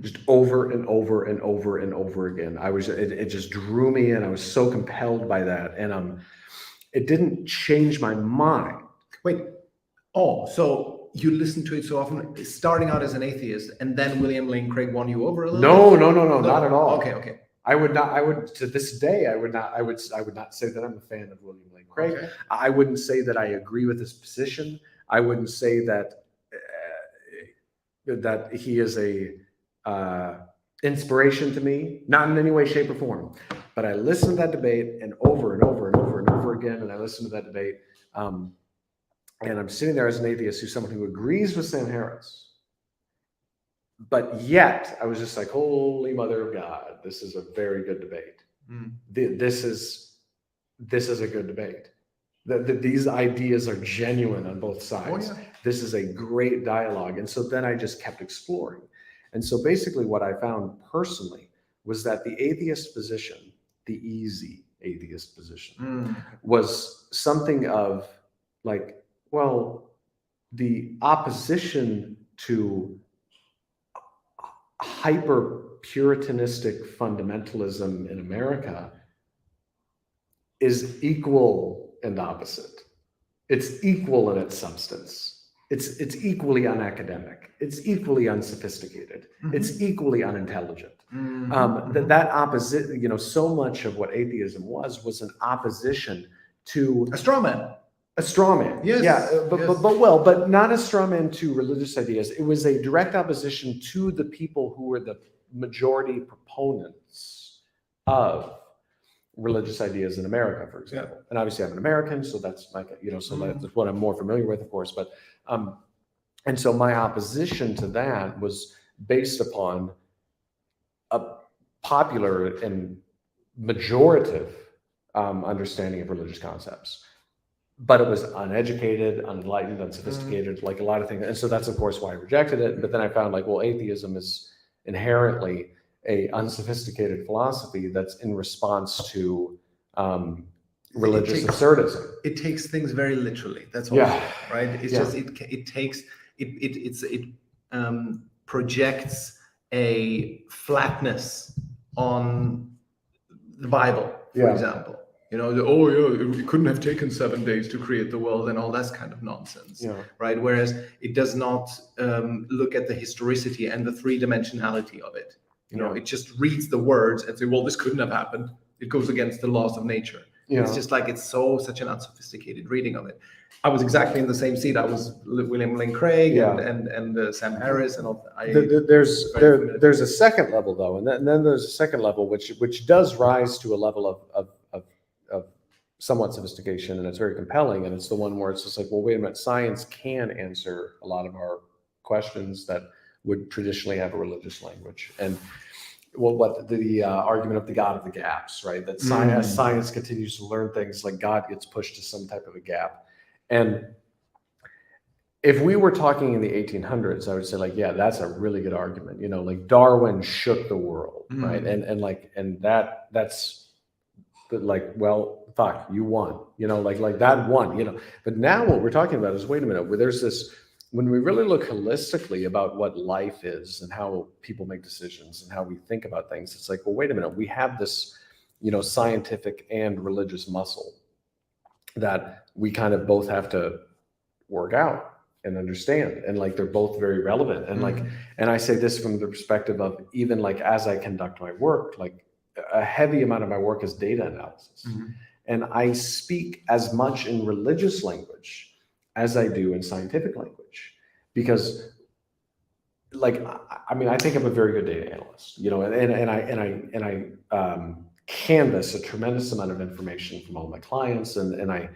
Just over and over and over and over again. It just drew me in. I was so compelled by that. And it didn't change my mind. Wait. Oh, so you listened to it so often, starting out as an atheist, and then William Lane Craig won you over a little bit? No, not at all. Okay. I would to this day, I would not say that I'm a fan of William Lane Craig. Okay. I wouldn't say that I agree with his position. I wouldn't say that that he is a inspiration to me, not in any way, shape, or form. But I listened to that debate, and over and over and over and over again, and I listened to that debate, and I'm sitting there as an atheist, who's someone who agrees with Sam Harris, but yet I was just like, holy mother of God, this is a very good debate. This is a good debate. These ideas are genuine on both sides. Oh, yeah. This is a great dialogue. And so then I just kept exploring. And so basically what I found personally was that the atheist position, the easy atheist position, was something of like, well, the opposition to hyper puritanistic fundamentalism in America is equal and opposite. It's equal in its substance. It's equally unacademic. It's equally unsophisticated. It's equally unintelligent. That opposite, so much of what atheism was an opposition to a straw man. A straw man. Yes. Yeah, but not a straw man to religious ideas. It was a direct opposition to the people who were the majority proponents of religious ideas in America, for example. Yeah. And obviously I'm an American, so that's like, so that's what I'm more familiar with, of course. But, and so my opposition to that was based upon a popular and majorative understanding of religious concepts. But it was uneducated, unenlightened, unsophisticated, like a lot of things. And so that's, of course, why I rejected it. But then I found like, well, atheism is inherently a unsophisticated philosophy that's in response to religious absurdism. It takes things very literally. That's all. Yeah. Right. It's just it projects a flatness on the Bible, for example. It couldn't have taken 7 days to create the world and all that's kind of nonsense, right? Whereas it does not look at the historicity and the 3-dimensionality of it. It just reads the words and say, well, this couldn't have happened. It goes against the laws of nature. It's just like such an unsophisticated reading of it. I was exactly in the same seat. I was William Lane Craig and Sam Harris and all. There's a second level though, and then there's a second level which does rise to a level of somewhat sophistication, and it's very compelling. And it's the one where it's just like, well, wait a minute, science can answer a lot of our questions that would traditionally have a religious language. And well, what the argument of the God of the gaps, right? That science continues to learn things, like God gets pushed to some type of a gap. And if we were talking in the 1800s, I would say like, yeah, that's a really good argument. Like Darwin shook the world, right? And that's like, well, fuck, you won, like that won, But now what we're talking about is, wait a minute, there's this, when we really look holistically about what life is and how people make decisions and how we think about things, it's like, well, wait a minute, we have this, scientific and religious muscle that we kind of both have to work out and understand. And like, they're both very relevant. And like, and I say this from the perspective of even like, as I conduct my work, like a heavy amount of my work is data analysis. And I speak as much in religious language as I do in scientific language, because like, I mean, I think I'm a very good data analyst, and canvas a tremendous amount of information from all my clients, and I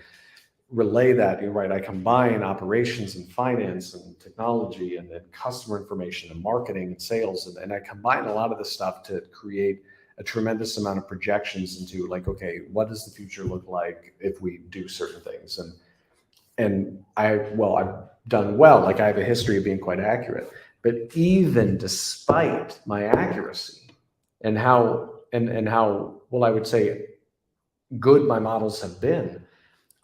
relay that. You're right. I combine operations and finance and technology and then customer information and marketing and sales, and I combine a lot of this stuff to create a tremendous amount of projections into like, okay, what does the future look like if we do certain things? And I've done well. Like I have a history of being quite accurate, but even despite my accuracy and how I would say good my models have been,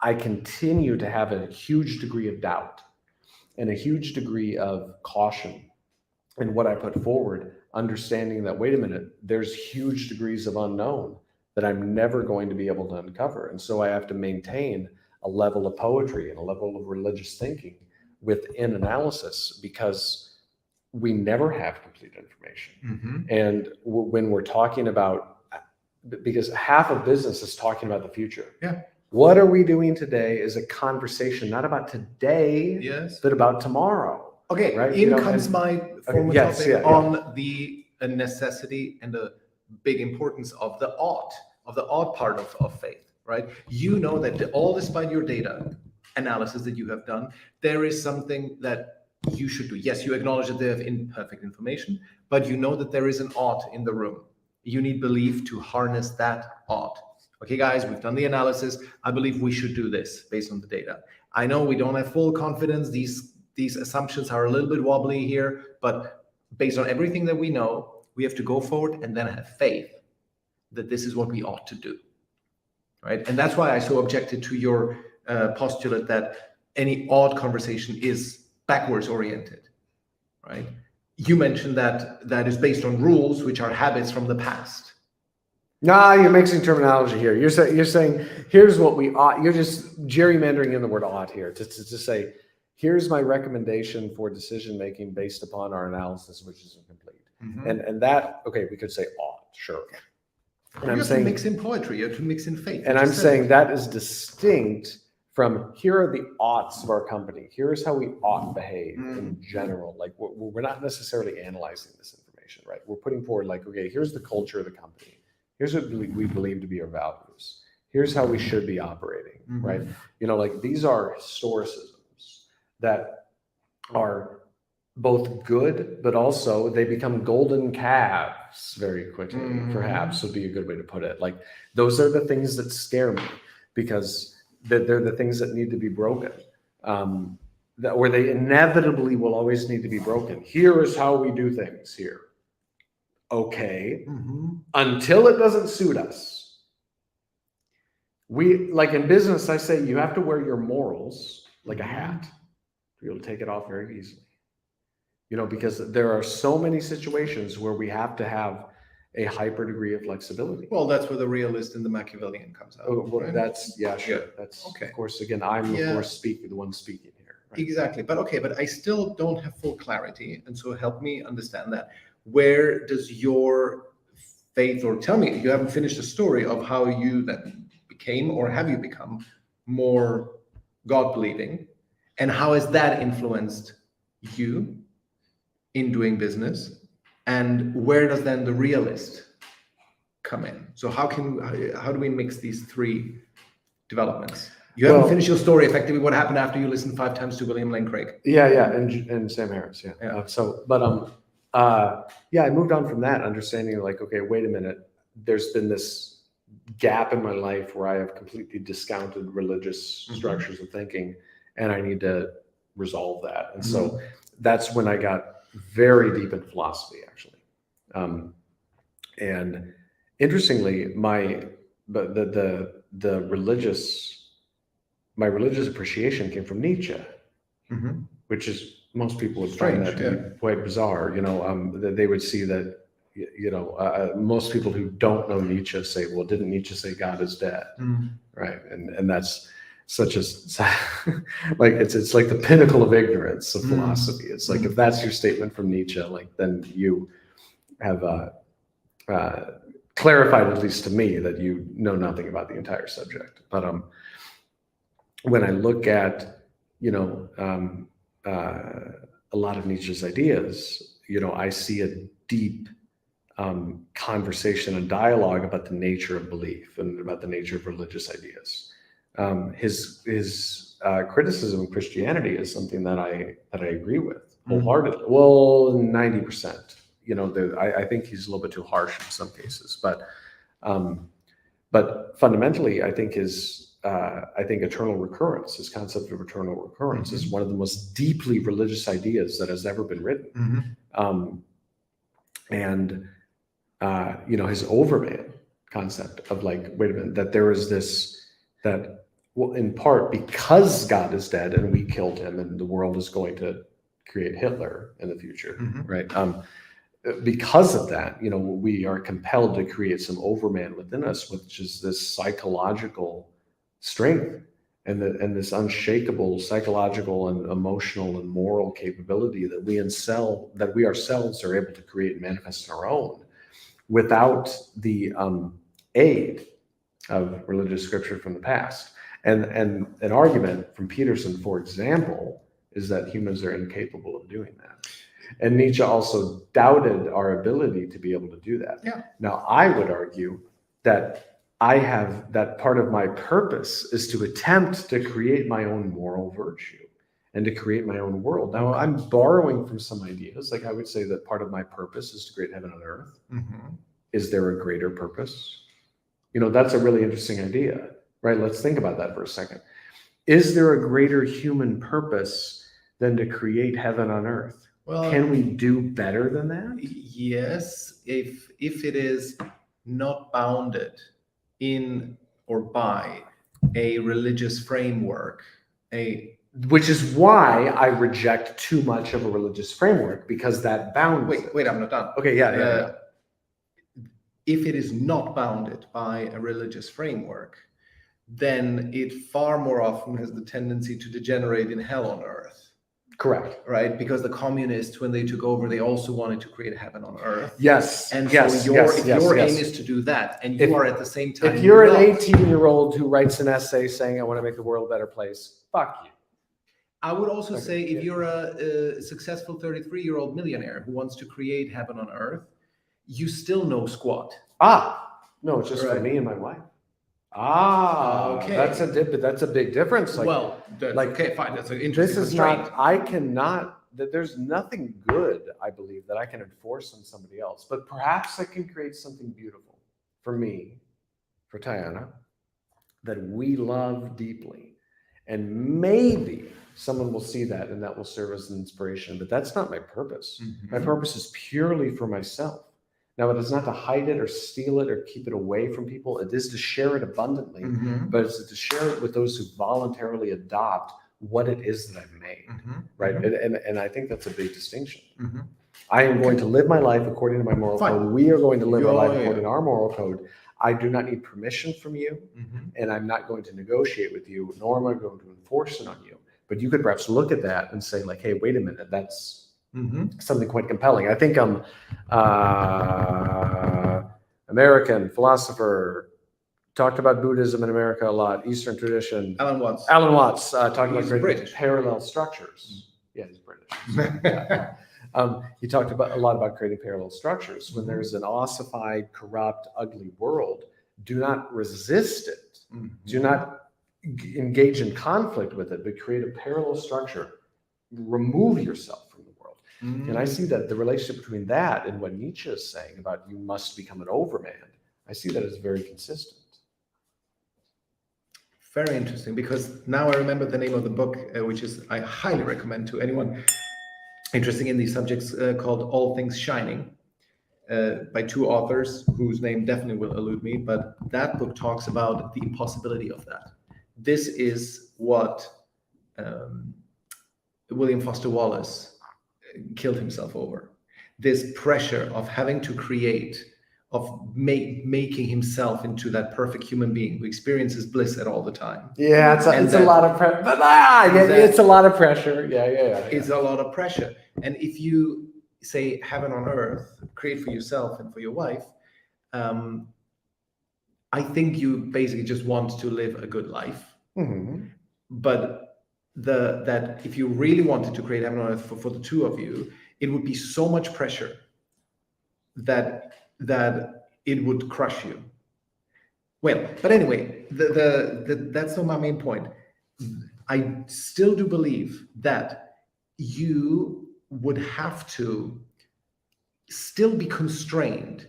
I continue to have a huge degree of doubt and a huge degree of caution in what I put forward, understanding that, wait a minute, there's huge degrees of unknown that I'm never going to be able to uncover. And so I have to maintain a level of poetry and a level of religious thinking within analysis, because we never have complete information. Mm-hmm. And when we're talking about, because half of business is talking about the future. Yeah. What are we doing today is a conversation, not about today, Yes. but about tomorrow. Okay, Right? in comes my former yes, topic yeah. on the necessity and the big importance of the odd part of faith, right? You know that all despite your data analysis that you have done, there is something that you should do. Yes, you acknowledge that they have imperfect information, but you know that there is an odd in the room. You need belief to harness that odd. Okay, guys, we've done the analysis. I believe we should do this based on the data. I know we don't have full confidence. These assumptions are a little bit wobbly here, but based on everything that we know, we have to go forward and then have faith that this is what we ought to do, right? And that's why I so objected to your postulate that any odd conversation is backwards oriented, right? You mentioned that that is based on rules, which are habits from the past. Nah, you're mixing terminology here. You're saying here's what we ought. You're just gerrymandering in the word ought here to say, here's my recommendation for decision making based upon our analysis, which is incomplete. Mm-hmm. And that, okay, we could say ought, sure. And You I'm have saying to mix in poetry, you have to mix in faith. And I'm saying that is distinct from, here are the oughts of our company. Here's how we ought behave in general. Like we're not necessarily analyzing this information, right? We're putting forward like, okay, here's the culture of the company. Here's what we believe to be our values. Here's how we should be operating, right? You know, like these are historicisms that are both good, but also they become golden calves very quickly, perhaps would be a good way to put it. Like those are the things that scare me, because they're the things that need to be broken, or they inevitably will always need to be broken. Here is how we do things here. Okay, until it doesn't suit us. We, like in business, I say you have to wear your morals like a hat to be able to take it off very easily. You know, because there are so many situations where we have to have a hyper degree of flexibility. Well, that's where the realist and the Machiavellian comes out. Oh, well, right? that's, yeah, sure. Yeah. That's, Okay. of course, again, I'm of course the one speaking here. Right? Exactly. But okay, but I still don't have full clarity. And so help me understand that. Where does your faith, or tell me, you haven't finished the story of how you then became, or have you become more God believing, and how has that influenced you in doing business, and where does then the realist come in? So how do we mix these three developments? You haven't finished your story, effectively what happened after you listened 5 times to William Lane Craig. Yeah, and Sam Harris, I moved on from that, understanding like, okay, wait a minute, there's been this gap in my life where I have completely discounted religious structures of thinking, and I need to resolve that. And so that's when I got very deep in philosophy, actually. And interestingly, my religious appreciation came from Nietzsche, which is, most people would find that to be quite bizarre. You know, they would see that, most people who don't know Nietzsche say, well, didn't Nietzsche say God is dead? Right. And that's such a, like, it's like the pinnacle of ignorance of philosophy. It's like, if that's your statement from Nietzsche, like, then you have clarified, at least to me, that you know nothing about the entire subject. But when I look at, a lot of Nietzsche's ideas, I see a deep conversation and dialogue about the nature of belief and about the nature of religious ideas. His criticism of Christianity is something that I agree with wholeheartedly. Well, 90%. You know, I think he's a little bit too harsh in some cases, but fundamentally, I think eternal recurrence, his concept of eternal recurrence, is one of the most deeply religious ideas that has ever been written. You know, his overman concept of like, wait a minute, that there is this, that, well, in part because God is dead and we killed him and the world is going to create Hitler in the future, right? Because of that, you know, we are compelled to create some overman within us, which is this psychological strength and this unshakable psychological and emotional and moral capability that we ourselves are able to create and manifest on our own without the aid of religious scripture from the past. And an argument from Peterson, for example, is that humans are incapable of doing that. And Nietzsche also doubted our ability to be able to do that. Yeah. Now, I would argue that that part of my purpose is to attempt to create my own moral virtue and to create my own world. Now, I'm borrowing from some ideas. Like I would say that part of my purpose is to create heaven on earth. Is there a greater purpose? You know, that's a really interesting idea, right? Let's think about that for a second. Is there a greater human purpose than to create heaven on earth? Well, can we do better than that? Yes, if it is not bounded in or by a religious framework, which is why I reject too much of a religious framework, because that bounds. Wait, I'm not done. Okay, yeah. If it is not bounded by a religious framework, then it far more often has the tendency to degenerate in hell on earth. Correct. Right? Because the communists, when they took over, they also wanted to create heaven on earth. Yes. And so your aim is to do that, and you are at the same time. If you're an 18-year-old who writes an essay saying, I want to make the world a better place, fuck you. I would also say if you're a successful 33-year-old millionaire who wants to create heaven on earth, you still know squat. No, it's just for me and my wife. Okay. That's a big difference. Like, well, okay, fine. That's an interesting This is not, there's nothing good, I believe, that I can enforce on somebody else, but perhaps I can create something beautiful for me, for Tyanna, that we love deeply. And maybe someone will see that and that will serve as an inspiration, but that's not my purpose. My purpose is purely for myself. Now, it is not to hide it or steal it or keep it away from people. It is to share it abundantly, but it's to share it with those who voluntarily adopt what it is that I've made, right? And I think that's a big distinction. I am going to live my life according to my moral code. We are going to live our life according to our moral code. I do not need permission from you, and I'm not going to negotiate with you, nor am I going to enforce it on you. But you could perhaps look at that and say, like, hey, wait a minute, that's something quite compelling. I think American philosopher talked about Buddhism in America a lot, Eastern tradition. Alan Watts talked about creating parallel structures. Yeah, he's British. He talked a lot about creating parallel structures. When there's an ossified, corrupt, ugly world, do not resist it. Do not engage in conflict with it, but create a parallel structure. Remove yourself from the world. And I see that the relationship between that and what Nietzsche is saying about you must become an overman, I see that as very consistent. Very interesting, because now I remember the name of the book, which I highly recommend to anyone interested in these subjects, called All Things Shining, by two authors whose name definitely will elude me, but that book talks about the impossibility of that. This is what William Foster Wallace killed himself over. This pressure of having to create, of making himself into that perfect human being who experiences bliss at all the time. Yeah, it's a lot of pressure. It's a lot of pressure. Yeah. It's a lot of pressure. And if you say heaven on earth, create for yourself and for your wife, I think you basically just want to live a good life. But that if you really wanted to create heaven on earth for the two of you, it would be so much pressure that that it would crush you. Well, but anyway, that's not my main point. I still do believe that you would have to still be constrained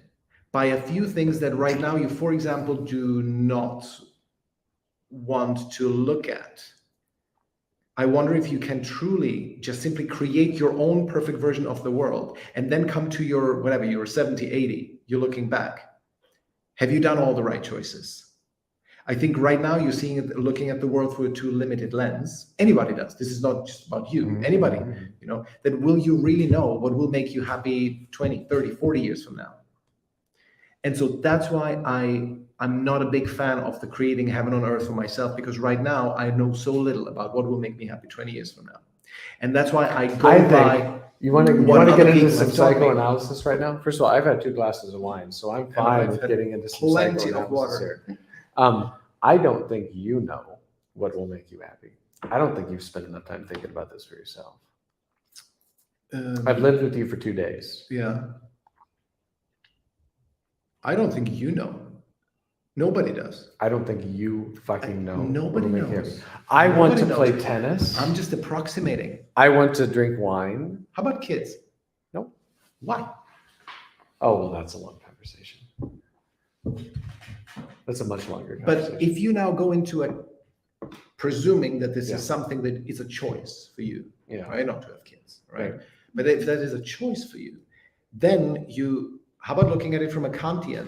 by a few things that right now you, for example, do not want to look at. I wonder if you can truly just simply create your own perfect version of the world and then come to your, whatever, you're 70, 80, you're looking back. Have you done all the right choices? I think right now you're seeing it, looking at the world through a too limited lens. Anybody does. This is not just about you. Anybody, that will you really know what will make you happy 20, 30, 40 years from now? And so that's why I'm not a big fan of the creating heaven on earth for myself, because right now I know so little about what will make me happy 20 years from now. And that's why I go by. You want to other get into people some have taught me. psychoanalysis right now? First of all, I've had 2 glasses of wine, so I'm fine with getting into some plenty of psychoanalysis water. here. I don't think you know what will make you happy. I don't think you've spent enough time thinking about this for yourself. I've lived with you for 2 days. Yeah. I don't think you know. Nobody does. I don't think you fucking know. Nobody what will make you knows. happy. I want to Nobody play knows. tennis. I'm just approximating. I want to drink wine. How about kids? Nope. Why? Oh, well, that's a long conversation. That's a much longer conversation. But if you now go into presuming that this Yeah. is something that is a choice for you, Yeah. right? Not to have kids, right? Right. But if that is a choice for you, then how about looking at it from a Kantian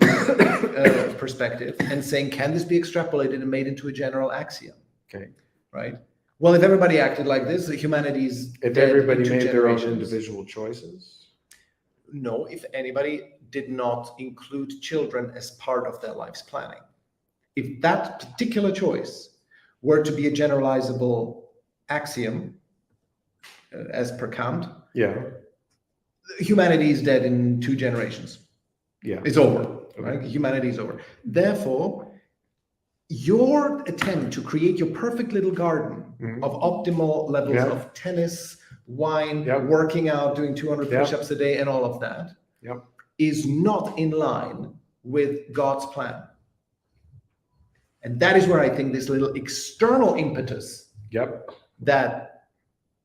perspective and saying, can this be extrapolated and made into a general axiom? Okay. Right? Well, if everybody acted like this, humanity's If dead everybody in 2 made their own generations. individual choices. No, if anybody did not include children as part of their life's planning. If that particular choice were to be a generalizable axiom, as per Kant, Yeah. humanity is dead in 2 generations. Yeah. It's over, right? Humanity is over. Therefore, your attempt to create your perfect little garden of optimal levels of tennis, wine, working out, doing 200 push-ups a day, and all of that is not in line with God's plan. And that is where I think this little external impetus that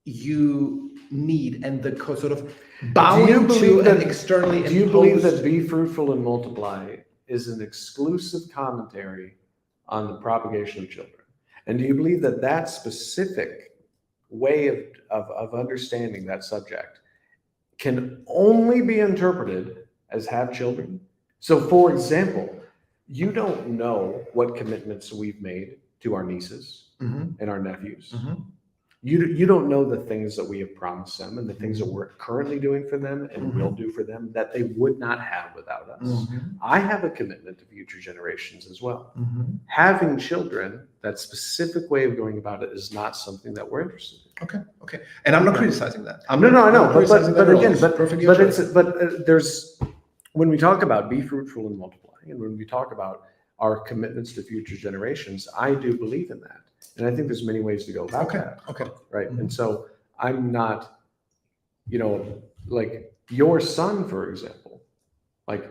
you need and the sort of bowing to an externally imposed. Do you believe that Be Fruitful and Multiply is an exclusive commentary on the propagation of children? And do you believe that that specific way of understanding that subject can only be interpreted as have children? So, for example, you don't know what commitments we've made to our nieces and our nephews. You don't know the things that we have promised them and the things that we're currently doing for them and will do for them that they would not have without us. I have a commitment to future generations as well. Having children, that specific way of going about it is not something that we're interested in. Okay. And I'm not criticizing that. I know. But there's, when we talk about Be Fruitful and Multiply, and when we talk about our commitments to future generations, I do believe in that. And I think there's many ways to go about that. Right. And so I'm not, like your son, for example, like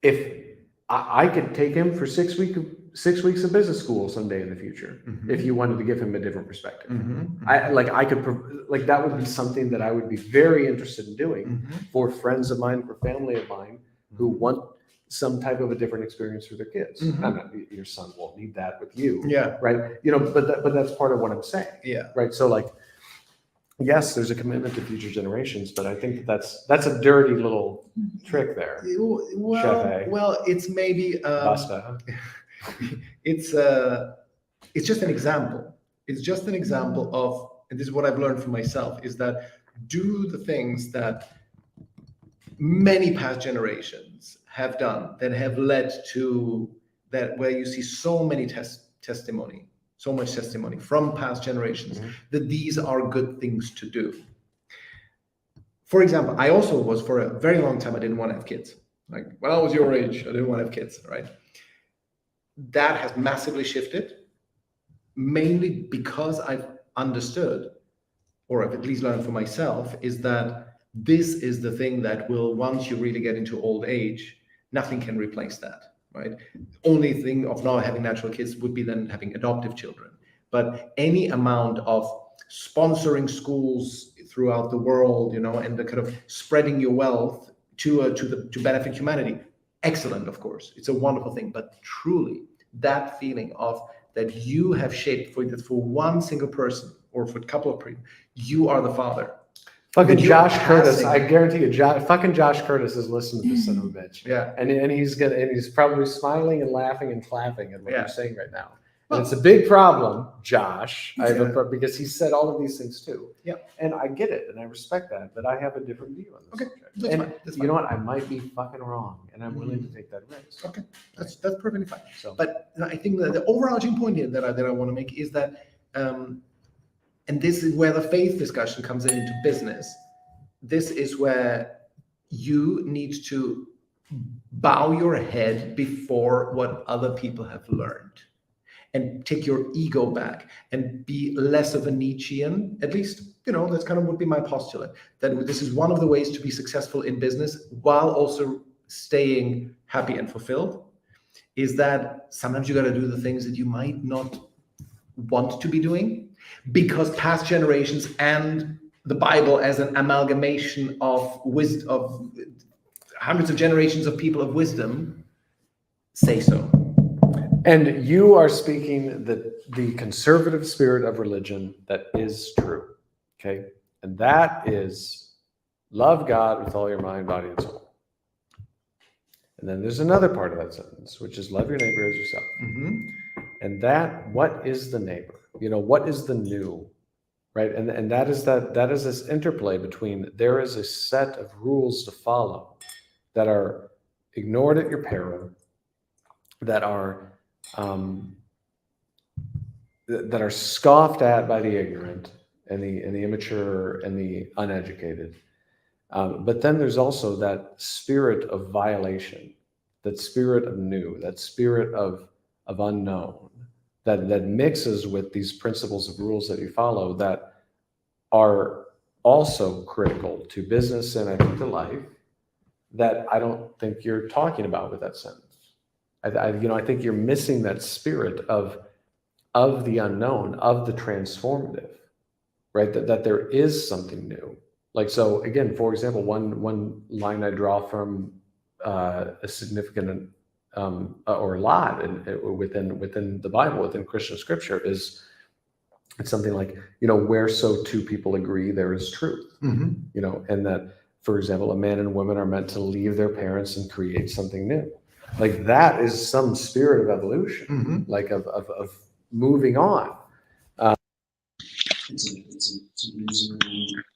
if I could take him for 6 weeks of business school someday in the future, if you wanted to give him a different perspective, that would be something that I would be very interested in doing for friends of mine, for family of mine who want some type of a different experience for their kids. Your son won't need that with you. Right. But that's part of what I'm saying. Right. So like, yes, there's a commitment to future generations, but I think that's a dirty little trick there. Well, it's maybe, it's just an example. It's just an example of, and this is what I've learned from myself, is that do the things that many past generations have done that have led to that, where you see so many testimony from past generations that these are good things to do. For example, I also was, for a very long time, I didn't want to have kids. Like when I was your age, I didn't want to have kids, right? That has massively shifted, mainly because I've understood, or I've at least learned for myself, is that This is the thing that will, once you really get into old age, nothing can replace that, right? Only thing of not having natural kids would be then having adoptive children. But any amount of sponsoring schools throughout the world, and the kind of spreading your wealth to benefit humanity, excellent, of course. It's a wonderful thing. But truly, that feeling of that you have shaped for one single person or for a couple of people, you are the father. Fucking You're Josh Curtis, passing- I guarantee you, fucking Josh Curtis is listening to this son of a bitch. Yeah. And he's probably smiling and laughing and clapping at what Yeah. you're saying right now. Well, and it's a big problem, Josh, Yeah. because he said all of these things too. Yeah. And I get it, and I respect that, but I have a different view on this Okay, subject. that's And fine, that's you know fine. what? I might be fucking wrong, and I'm willing to take that risk. Okay, that's perfectly fine. So, But I think that the overarching point here that I want to make is that, and this is where the faith discussion comes into business. This is where you need to bow your head before what other people have learned, and take your ego back and be less of a Nietzschean. At least, that's kind of would be my postulate, that this is one of the ways to be successful in business while also staying happy and fulfilled, is that sometimes you got to do the things that you might not want to be doing, because past generations and the Bible as an amalgamation of wisdom, of hundreds of generations of people of wisdom, say so. and you are speaking the conservative spirit of religion that is true, okay? And that is love God with all your mind, body, and soul. And then there's another part of that sentence, which is love your neighbor as yourself. Mm-hmm. And that, what is the neighbor? What is the new, right? And that is this interplay between, there is a set of rules to follow that are ignored at your peril, that are scoffed at by the ignorant and the immature and the uneducated. But then there's also that spirit of violation, that spirit of new, that spirit of unknown, that mixes with these principles of rules that you follow that are also critical to business and I think to life, that I don't think you're talking about with that sentence. I think you're missing that spirit of the unknown, of the transformative, right? That there is something new. Like, so again, for example, one line I draw from a significant or a lot within the Bible, within Christian scripture, is it's something like, where so two people agree, there is truth. Mm-hmm. And that, for example, a man and woman are meant to leave their parents and create something new. Like, that is some spirit of evolution, Mm-hmm. like of moving on. It's a reasonable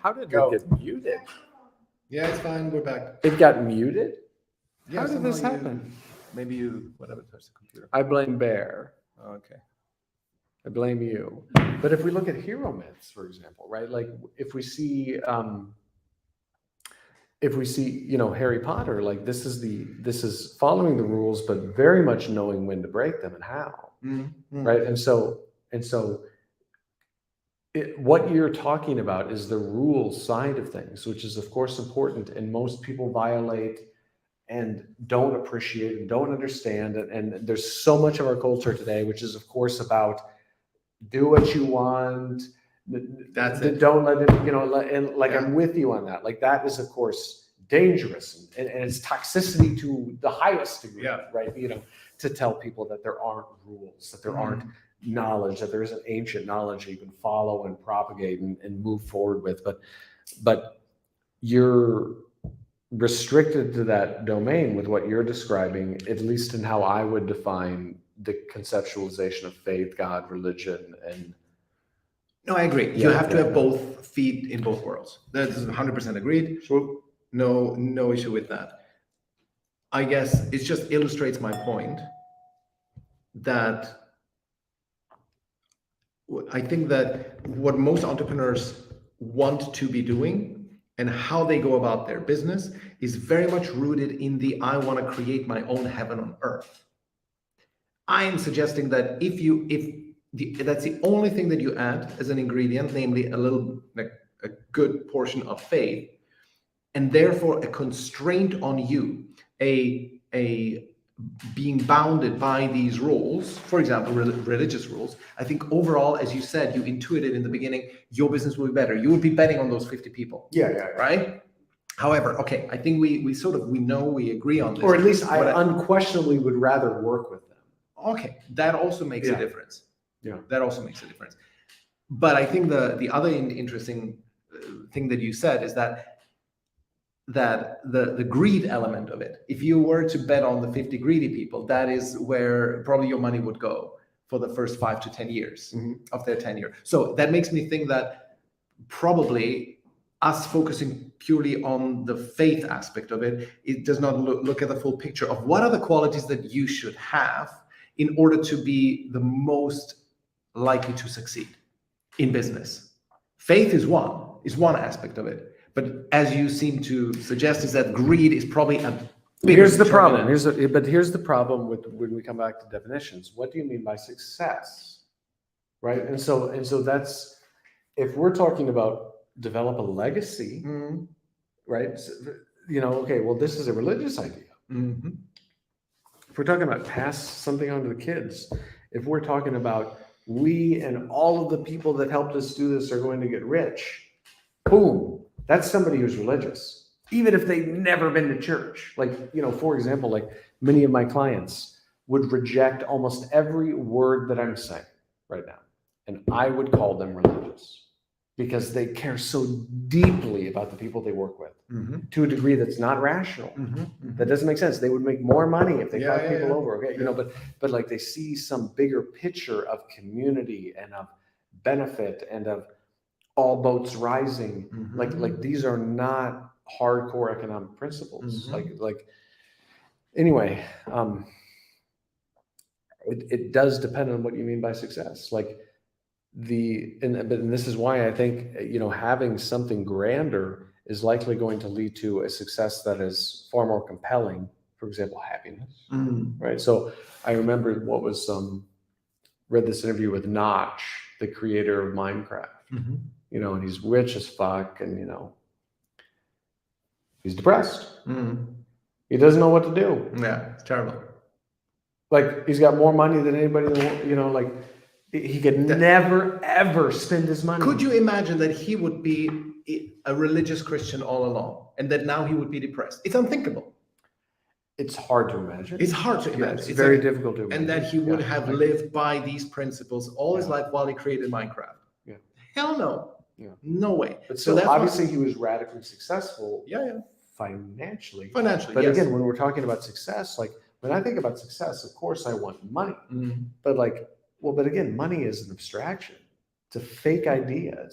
How did Go. it get muted? Yeah, it's fine. We're back. It got muted? Yeah, How did this somehow happen? Maybe you, whatever, touched the computer. I blame Bear. Okay. I blame you. But if we look at hero myths, for example, right? Like if we see, Harry Potter, like this is following the rules, but very much knowing when to break them and how, right? And so what you're talking about is the rules side of things, which is of course important, and most people violate and don't appreciate and don't understand. And there's so much of our culture today, which is of course about do what you want. That's it. Don't let it, I'm with you on that. Like that is of course dangerous and it's toxicity to the highest degree, right? To tell people that there aren't rules, that there aren't knowledge, that there isn't ancient knowledge you can follow and propagate and move forward with. But you're restricted to that domain with what you're describing, at least in how I would define the conceptualization of faith, God, religion, and No, I agree. You have to have both feet in both worlds. That's 100% agreed. Sure. No issue with that. I guess it just illustrates my point that I think that what most entrepreneurs want to be doing and how they go about their business is very much rooted in the I want to create my own heaven on earth. I am suggesting that that's the only thing that you add as an ingredient, namely a good portion of faith, and therefore a constraint on you, a being bounded by these rules, for example, religious rules. I think overall, as you said, you intuited in the beginning, your business will be better. You would be betting on those 50 people. Yeah. Right? However, okay, I think we agree on this. Or at least I unquestionably would rather work with them. Okay, that also makes a difference. Yeah. That also makes a difference. But I think the other interesting thing that you said is that the greed element of it, if you were to bet on the 50 greedy people, that is where probably your money would go for the first 5 to 10 years of their tenure. So that makes me think that probably us focusing purely on the faith aspect of it, it does not look at the full picture of what are the qualities that you should have in order to be the most likely to succeed in business. Faith is one aspect of it. But as you seem to suggest, is that greed is probably a bigger Here's the problem. determinant. Here's the problem with when we come back to definitions. What do you mean by success? Right? And so that's, if we're talking about develop a legacy, right? So, okay, well, this is a religious idea. If we're talking about pass something on to the kids, if we're talking about we and all of the people that helped us do this are going to get rich, boom. That's somebody who's religious, even if they've never been to church. Like, for example, like many of my clients would reject almost every word that I'm saying right now. And I would call them religious because they care so deeply about the people they work with to a degree that's not rational. That doesn't make sense. They would make more money if they fuck people over. Okay. But like they see some bigger picture of community and of benefit and of all boats rising. Like these are not hardcore economic principles. Anyway, it does depend on what you mean by success. Like and this is why I think, having something grander is likely going to lead to a success that is far more compelling. For example, happiness, right? So I remember read this interview with Notch, the creator of Minecraft. And he's rich as fuck, and he's depressed. He doesn't know what to do. Yeah, it's terrible. Like he's got more money than anybody in the world. Like he could never ever spend his money. Could you imagine that he would be a religious Christian all along, and that now he would be depressed? It's unthinkable. It's hard to imagine. It's hard to imagine. It's very difficult to imagine. And that he would have lived by these principles all his life while he created Minecraft. Yeah. Hell no. Yeah. No way. But so that's obviously he was radically successful. Financially. But again, when we're talking about success, like when I think about success, of course I want money. But again, money is an abstraction. It's a fake idea.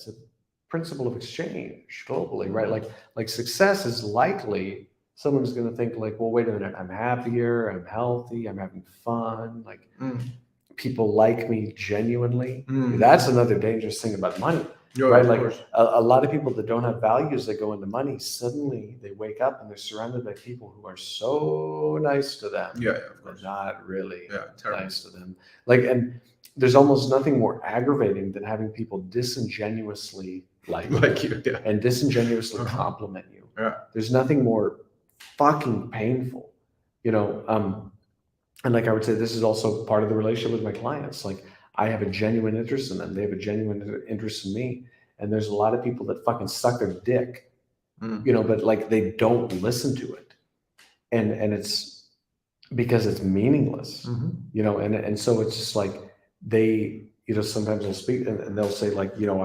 principle of exchange globally, right? Like success is likely someone's going to think like, well, wait a minute, I'm happier, I'm healthy, I'm having fun, like people like me genuinely. That's another dangerous thing about money. Right, like a lot of people that don't have values that go into money, suddenly they wake up and they're surrounded by people who are so nice to them, but not really nice to them. Like, and there's almost nothing more aggravating than having people disingenuously like you and disingenuously compliment you. There's nothing more fucking painful, you know. And like I would say, this is also part of the relationship with my clients. Like, I have a genuine interest in them. They have a genuine interest in me. And there's a lot of people that fucking suck their dick, you know, but like they don't listen to it. And it's because it's meaningless, you know, and so it's just like they, you know, sometimes they'll speak and they'll say like, you know,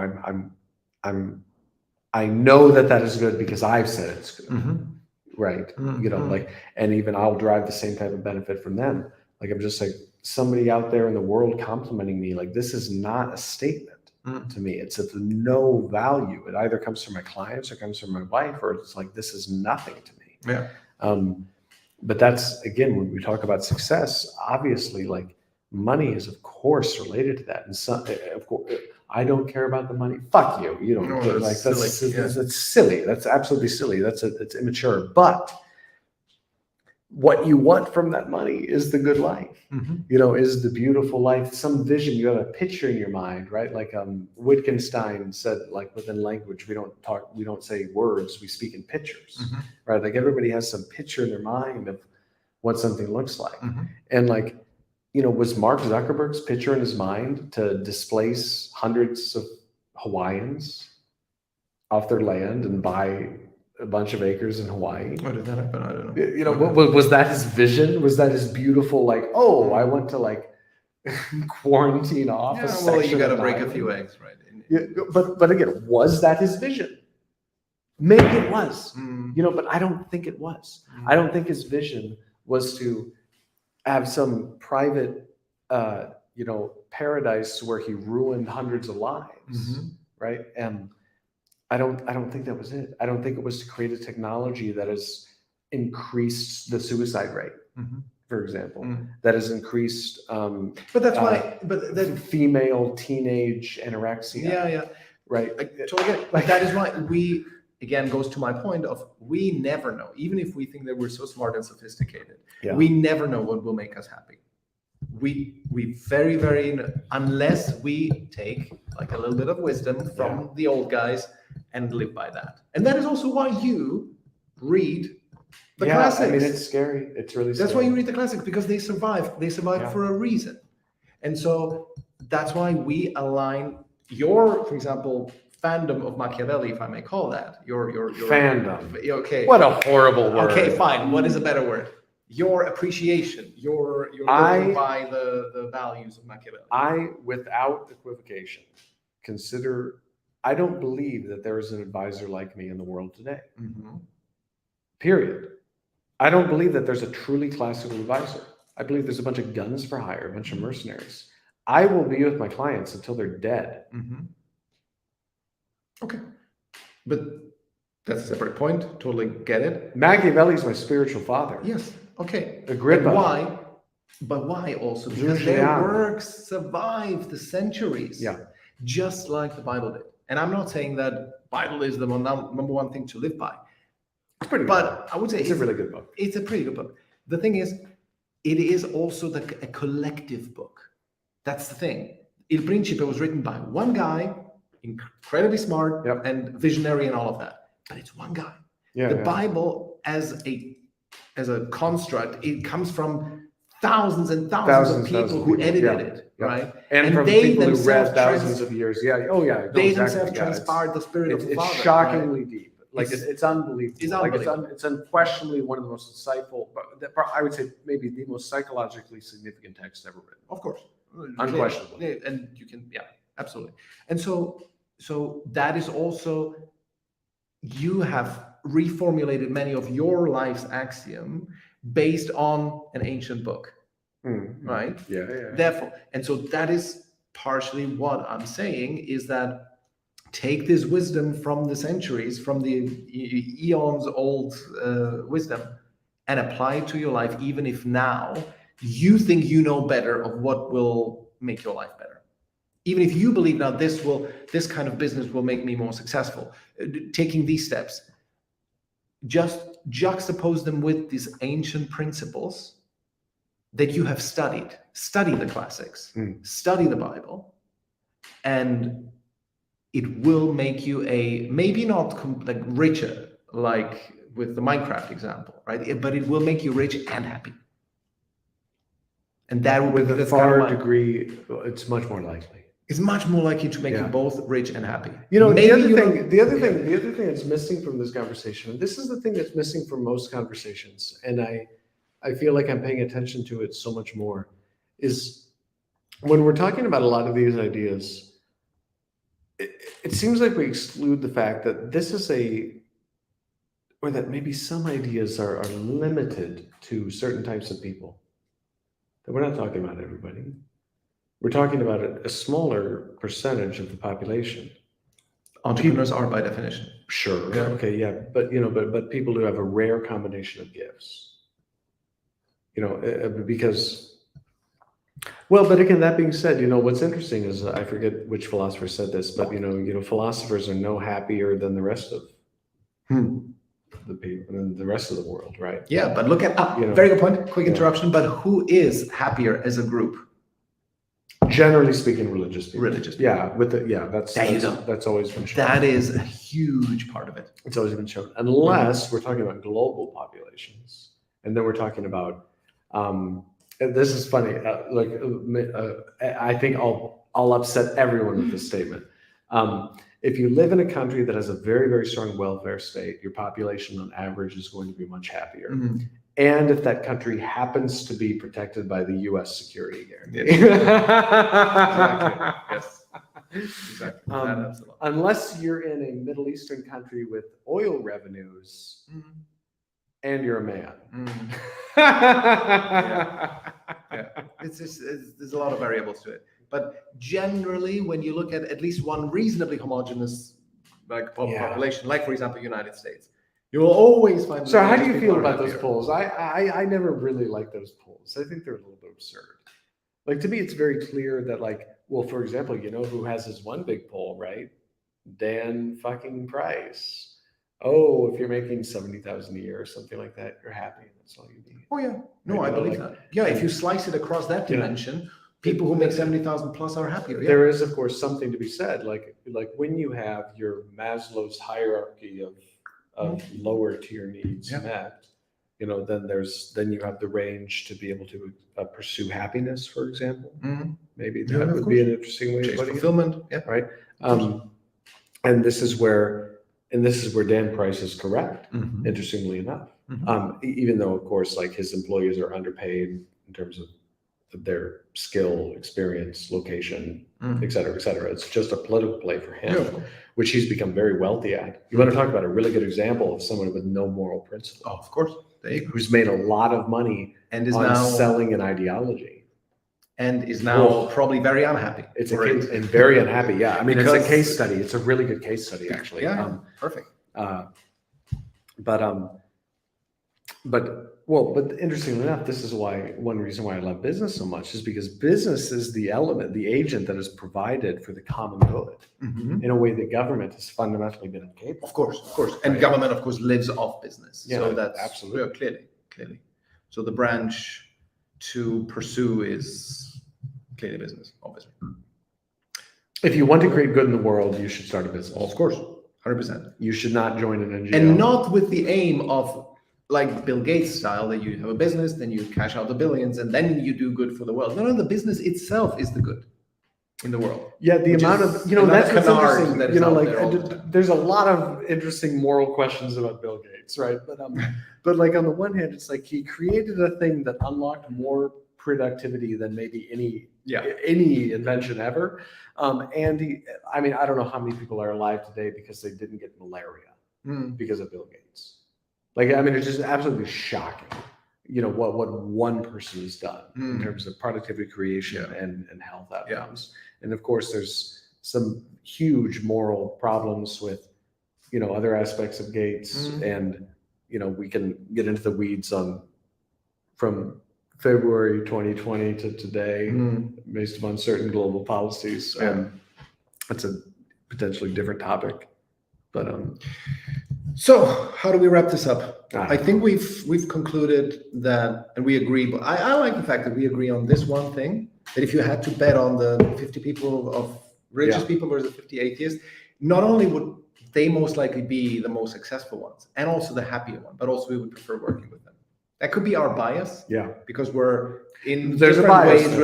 I know that is good because I've said it's good. Right. You know, like, and even I'll derive the same type of benefit from them. Like, I'm just like, somebody out there in the world complimenting me, like, this is not a statement to me. It's of no value. It either comes from my clients or comes from my wife, or it's like, this is nothing to me. But that's, again, when we talk about success, obviously, like, money is of course related to that. And some, of course, I don't care about the money. Fuck you. You don't care. Like, that's silly. That's absolutely silly. It's immature. But what you want from that money is the good life, you know, is the beautiful life, some vision. You have a picture in your mind, right? Like Wittgenstein said, like, within language, we don't say words, we speak in pictures, right? Like, everybody has some picture in their mind of what something looks like. And like, you know, was Mark Zuckerberg's picture in his mind to displace hundreds of Hawaiians off their land and buy a bunch of acres in Hawaii? Why did that happen? I don't know. You know, was that his vision? Was that his beautiful, like, oh, I want to like quarantine off a section? Well, you got to break a few eggs, right? But again, was that his vision? Maybe it was, you know, but I don't think it was. I don't think his vision was to have some private, you know, paradise where he ruined hundreds of lives, right? And I don't think that was it. I don't think it was to create a technology that has increased the suicide rate, for example, that has increased. But that's why. But that female teenage anorexia. Right. I totally get it. Like, that is why we, again, goes to my point of, we never know, even if we think that we're so smart and sophisticated, we never know what will make us happy. We very, very, unless we take like a little bit of wisdom from the old guys and live by that. And that is also why you read the classics. I mean, it's scary. It's really scary. That's why you read the classics, because they survive. They survive for a reason. And so that's why we align your, for example, fandom of Machiavelli, if I may call that, your fandom. Okay. What a horrible word. Okay, fine. What is a better word? Your appreciation, your living by the values of Machiavelli. I, without equivocation, consider, I don't believe that there is an advisor like me in the world today. Period. I don't believe that there's a truly classical advisor. I believe there's a bunch of guns for hire, a bunch of mercenaries. I will be with my clients until they're dead. Okay. But that's a separate point. Totally get it. Machiavelli's my spiritual father. Yes. Okay. Agrippa. Why? But why also? Because their works survived the centuries. Just like the Bible did. And I'm not saying that Bible is the number one thing to live by. It's pretty good. But I would say it's a really good book. It's a pretty good book. The thing is, it is also a collective book. That's the thing. Il Principe was written by one guy, incredibly smart and visionary and all of that. But it's one guy. The Bible as a construct, it comes from thousands and thousands of people who edited it, right? And from they people who read themselves thousands of years. They themselves transpired the spirit of the Father. It's shockingly deep. Like, it's unbelievable. It's unbelievable. Like, it's unquestionably one of the most insightful, I would say maybe the most psychologically significant text ever written. Of course. Unquestionably. And you can, absolutely. And so that is also, you have reformulated many of your life's axiom based on an ancient book, right? Yeah. Therefore, and so that is partially what I'm saying, is that take this wisdom from the centuries, from the eons old wisdom, and apply it to your life, even if now you think you know better of what will make your life better. Even if you believe now this kind of business will make me more successful, taking these steps, just juxtapose them with these ancient principles that you have studied. Study the classics, study the Bible, and it will make you maybe not like richer, like with the Minecraft example, right? But it will make you rich and happy. And that with a far degree, it's much more likely. It's much more likely to make you both rich and happy. The other thing that's missing from this conversation, and this is the thing that's missing from most conversations, and I feel like I'm paying attention to it so much more, is when we're talking about a lot of these ideas, it seems like we exclude the fact that this is or that maybe some ideas are limited to certain types of people. That we're not talking about everybody. We're talking about a smaller percentage of the population. Entrepreneurs are by definition. Sure. Yeah. Okay. Yeah. But but people who have a rare combination of gifts. Because. Well, but again, that being said, what's interesting is I forget which philosopher said this, but philosophers are no happier than the rest of the people and the rest of the world, right? Yeah, but look at very good point. Quick interruption. But who is happier as a group? Generally speaking, religious people. Religious people. Yeah, that's always been shown. That is a huge part of it. It's always been shown, unless we're talking about global populations, and then we're talking about. This is funny. I think I'll upset everyone with this statement. If you live in a country that has a very, very strong welfare state, your population on average is going to be much happier. Mm-hmm. And if that country happens to be protected by the U.S. security guarantee. Yes. Exactly. Unless you're in a Middle Eastern country with oil revenues and you're a man. There's a lot of variables to it. But generally, when you look at least one reasonably homogeneous population, like for example, United States, you will always find. So how do you feel about those polls? I never really like those polls. I think they're a little bit absurd. Like, to me, it's very clear that, for example, who has his one big poll, right? Dan fucking Price. Oh, if you're making $70,000 a year or something like that, you're happy. That's all you need. Oh yeah, no, I believe that. Yeah, if you slice it across that dimension, people who make 70,000 plus are happier. Yeah. There is, of course, something to be said. Like when you have your Maslow's hierarchy of lower tier needs met, then you have the range to be able to pursue happiness, for example. Mm-hmm. Maybe that would be an interesting way of putting fulfillment. Yeah. Right. And this is where Dan Price is correct. Mm-hmm. Interestingly enough, even though of course his employees are underpaid in terms of their skill, experience, location, et cetera, et cetera. It's just a political play for him, which he's become very wealthy at. You want to talk about a really good example of someone with no moral principle? Oh, of course. Who's made a lot of money and is on now selling an ideology. And is now probably very unhappy. It's a case, and very unhappy. Yeah. I mean, it's a case study. It's a really good case study, actually. Yeah. Perfect. But interestingly enough, this is one reason why I love business so much is because business is the element, the agent that is provided for the common good in a way that government has fundamentally been incapable. Of course. And government, of course, lives off business. Yeah, so that's absolutely clearly. So the branch to pursue is clearly business, obviously. If you want to create good in the world, you should start a business. Of course, 100%. You should not join an NGO. And not with the aim of, like Bill Gates style, that you have a business, then you cash out the billions, and then you do good for the world. No, the business itself is the good in the world. Yeah, the amount of, that's what's interesting. There's a lot of interesting moral questions about Bill Gates, right? But on the one hand, it's like he created a thing that unlocked more productivity than maybe any invention ever. And I don't know how many people are alive today because they didn't get malaria because of Bill Gates. It's just absolutely shocking, what one person has done in terms of productivity creation and health outcomes. Yeah. And of course, there's some huge moral problems with, other aspects of Gates, and we can get into the weeds on from February 2020 to today, based upon certain global policies. That's a potentially different topic, but So how do we wrap this up? I think we've concluded that, and we agree. But I like the fact that we agree on this one thing: that if you had to bet on the 50 people of religious people versus 50 atheists, not only would they most likely be the most successful ones and also the happier one, but also we would prefer working with them. That could be our bias, because we're in There's different a bias ways there.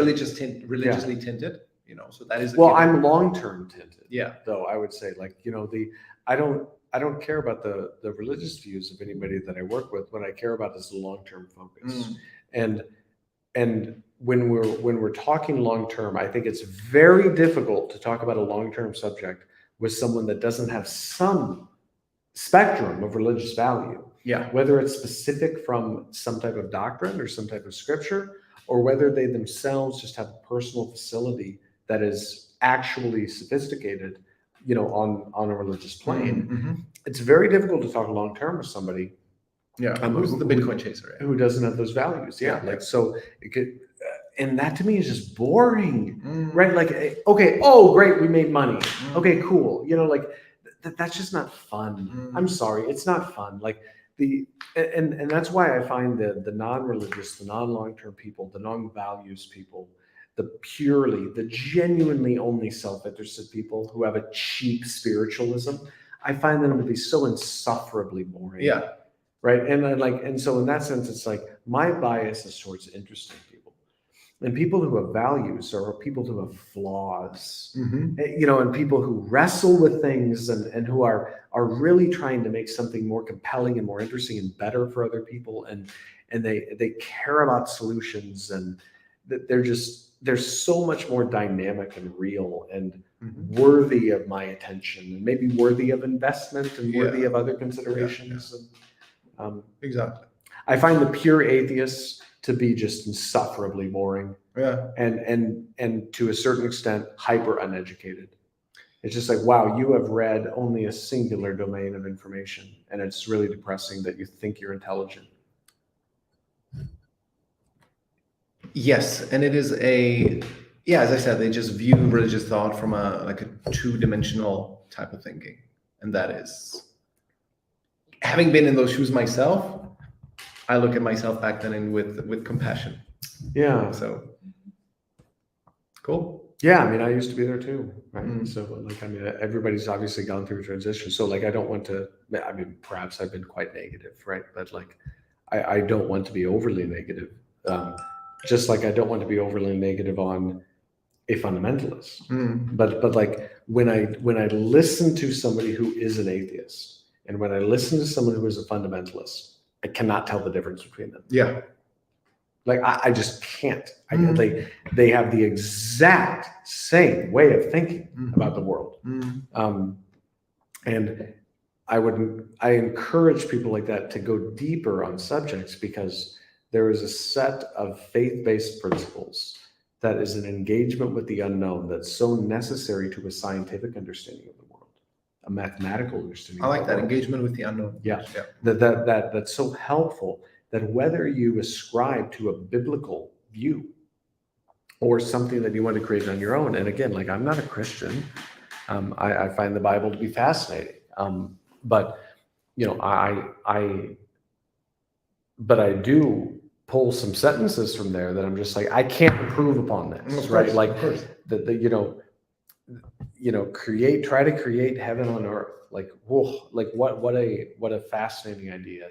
religiously tinted. So that is I'm long-term tinted. Yeah. Though I would say, I don't care about the religious views of anybody that I work with. What I care about is the long-term focus. And when we're talking long-term, I think it's very difficult to talk about a long-term subject with someone that doesn't have some spectrum of religious value. Yeah. Whether it's specific from some type of doctrine or some type of scripture, or whether they themselves just have a personal facility that is actually sophisticated, on a religious plane. It's very difficult to talk long-term with somebody. Who's the Bitcoin chaser? Who doesn't have those values. So it could, and that to me is just boring, right? Like, okay, oh, great, we made money. Okay, cool. That's just not fun. I'm sorry, it's not fun. Like and that's why I find the non-religious, the non-long-term people, the non-values people, the genuinely only self-interested people who have a cheap spiritualism, I find them to be so insufferably boring. Yeah. Right. And so in that sense, it's like my bias is towards interesting people, and people who have values, or people who have flaws, and people who wrestle with things and who are really trying to make something more compelling and more interesting and better for other people. And they care about solutions, and they're so much more dynamic and real and worthy of my attention, and maybe worthy of investment and worthy of other considerations. Exactly. I find the pure atheists to be just insufferably boring. And to a certain extent, hyper uneducated. It's just like, wow, you have read only a singular domain of information, and it's really depressing that you think you're intelligent. Yes, and it is as I said, they just view religious thought from a two-dimensional type of thinking, and that is, having been in those shoes myself, I look at myself back then with compassion. Yeah. So cool. Yeah, I mean, I used to be there too, right? So, everybody's obviously gone through a transition. So, I don't want to. I mean, perhaps I've been quite negative, right? But I don't want to be overly negative. Just like I don't want to be overly negative on a fundamentalist. But when I listen to somebody who is an atheist, and when I listen to someone who is a fundamentalist, I cannot tell the difference between them. Yeah. I just can't. They have the exact same way of thinking about the world. And I encourage people like that to go deeper on subjects, because there is a set of faith-based principles that is an engagement with the unknown that's so necessary to a scientific understanding of the world, a mathematical understanding. I like that, world. engagement with the unknown. Yeah. That's so helpful, that whether you ascribe to a biblical view or something that you want to create on your own, and again, I'm not a Christian, I find the Bible to be fascinating, but I do pull some sentences from there that I'm just like, I can't improve upon this, right? Try to create heaven on earth. What a fascinating idea,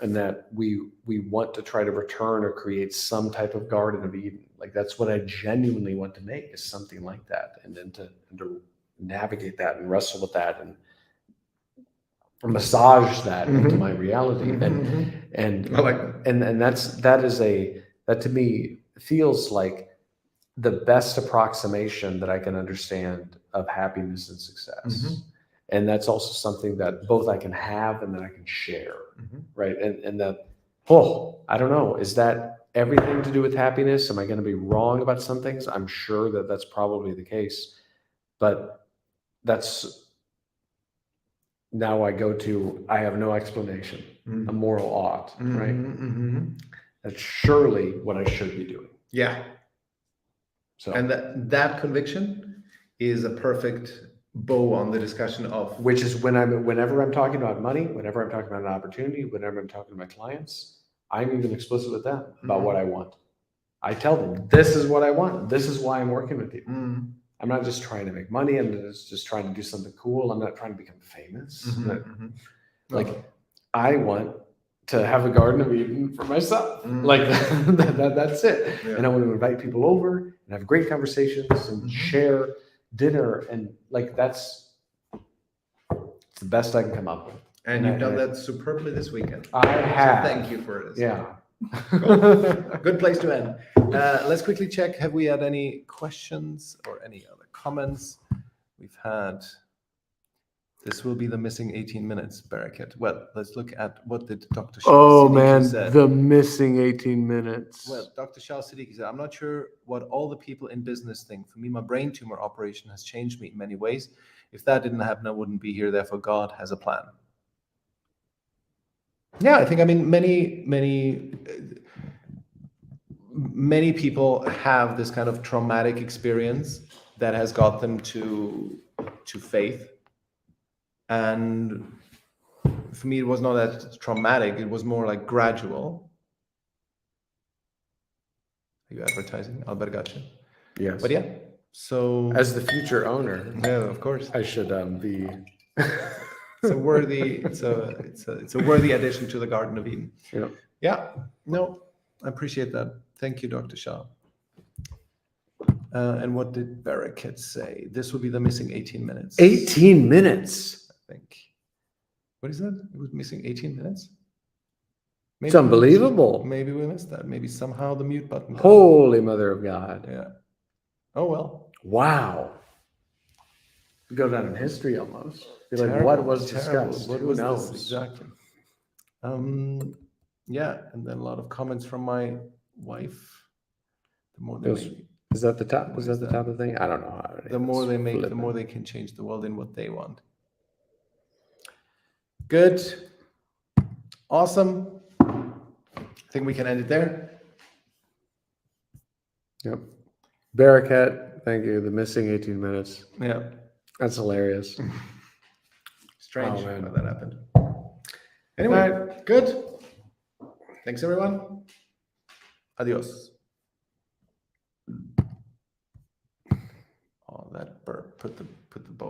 and that we want to try to return or create some type of Garden of Eden. That's what I genuinely want to make, is something like that, and then to navigate that and wrestle with that and massage that into my reality. And I like that. And that to me feels like the best approximation that I can understand of happiness and success. And that's also something that both I can have and that I can share, right? And that, I don't know, is that everything to do with happiness? Am I going to be wrong about some things? I'm sure that that's probably the case. But that's now I have no explanation, a moral ought, right? That's surely what I should be doing. Yeah. So, And that conviction is a perfect bow on the discussion of which is whenever I'm talking about money, whenever I'm talking about an opportunity, whenever I'm talking to my clients, I'm even explicit with them about what I want. I tell them, this is what I want. This is why I'm working with you. I'm not just trying to make money. I'm just trying to do something cool. I'm not trying to become famous. Like, I want to have a Garden of Eden for myself. Like that's it. Yeah. And I want to invite people over and have great conversations and share dinner. And like, it's the best I can come up with. And you've done that superbly this weekend. I have. So thank you for this. Yeah. Good place to end. Let's quickly check. Have we had any questions or any other comments? We've had, this will be the missing 18 minutes, Barakat. Well, let's look at what did Dr. Shah Siddiqui said. the missing 18 minutes. Well, Dr. Shah Siddiqui said, I'm not sure what all the people in business think. For me, my brain tumor operation has changed me in many ways. If that didn't happen, I wouldn't be here. Therefore, God has a plan. Yeah, I think, many people have this kind of traumatic experience that has got them to faith. And for me, it was not that traumatic. It was more like gradual. Are you advertising? Albergace? Yes. But yeah, so As the future owner, yeah, of course, I should be. it's a worthy addition to the Garden of Eden. Yeah. Yeah, no, I appreciate that. Thank you, Dr. Shah. And what did Barakat say? This will be the missing 18 minutes. 18 minutes. I think. What is that? It was missing 18 minutes? It's unbelievable. Maybe we missed that. Maybe somehow the mute button. Holy Mother of God. Yeah. Oh, well. Wow. Go down in history almost. Be like, Terrible, what was terrible. discussed? What Who was knows? this exactly? Yeah, and then a lot of comments from my wife. The more they make, Is that the top? What Is is that the that? top of the thing? I don't know how. the more they make, the flipping. more they can change the world in what they want. Good. Awesome. I think we can end it there. Yep. Barakat, thank you. The missing 18 minutes. Yeah. That's hilarious. Strange Oh, man. how that happened. Anyway, good. Thanks, everyone. Adios. Oh, that burp put the bow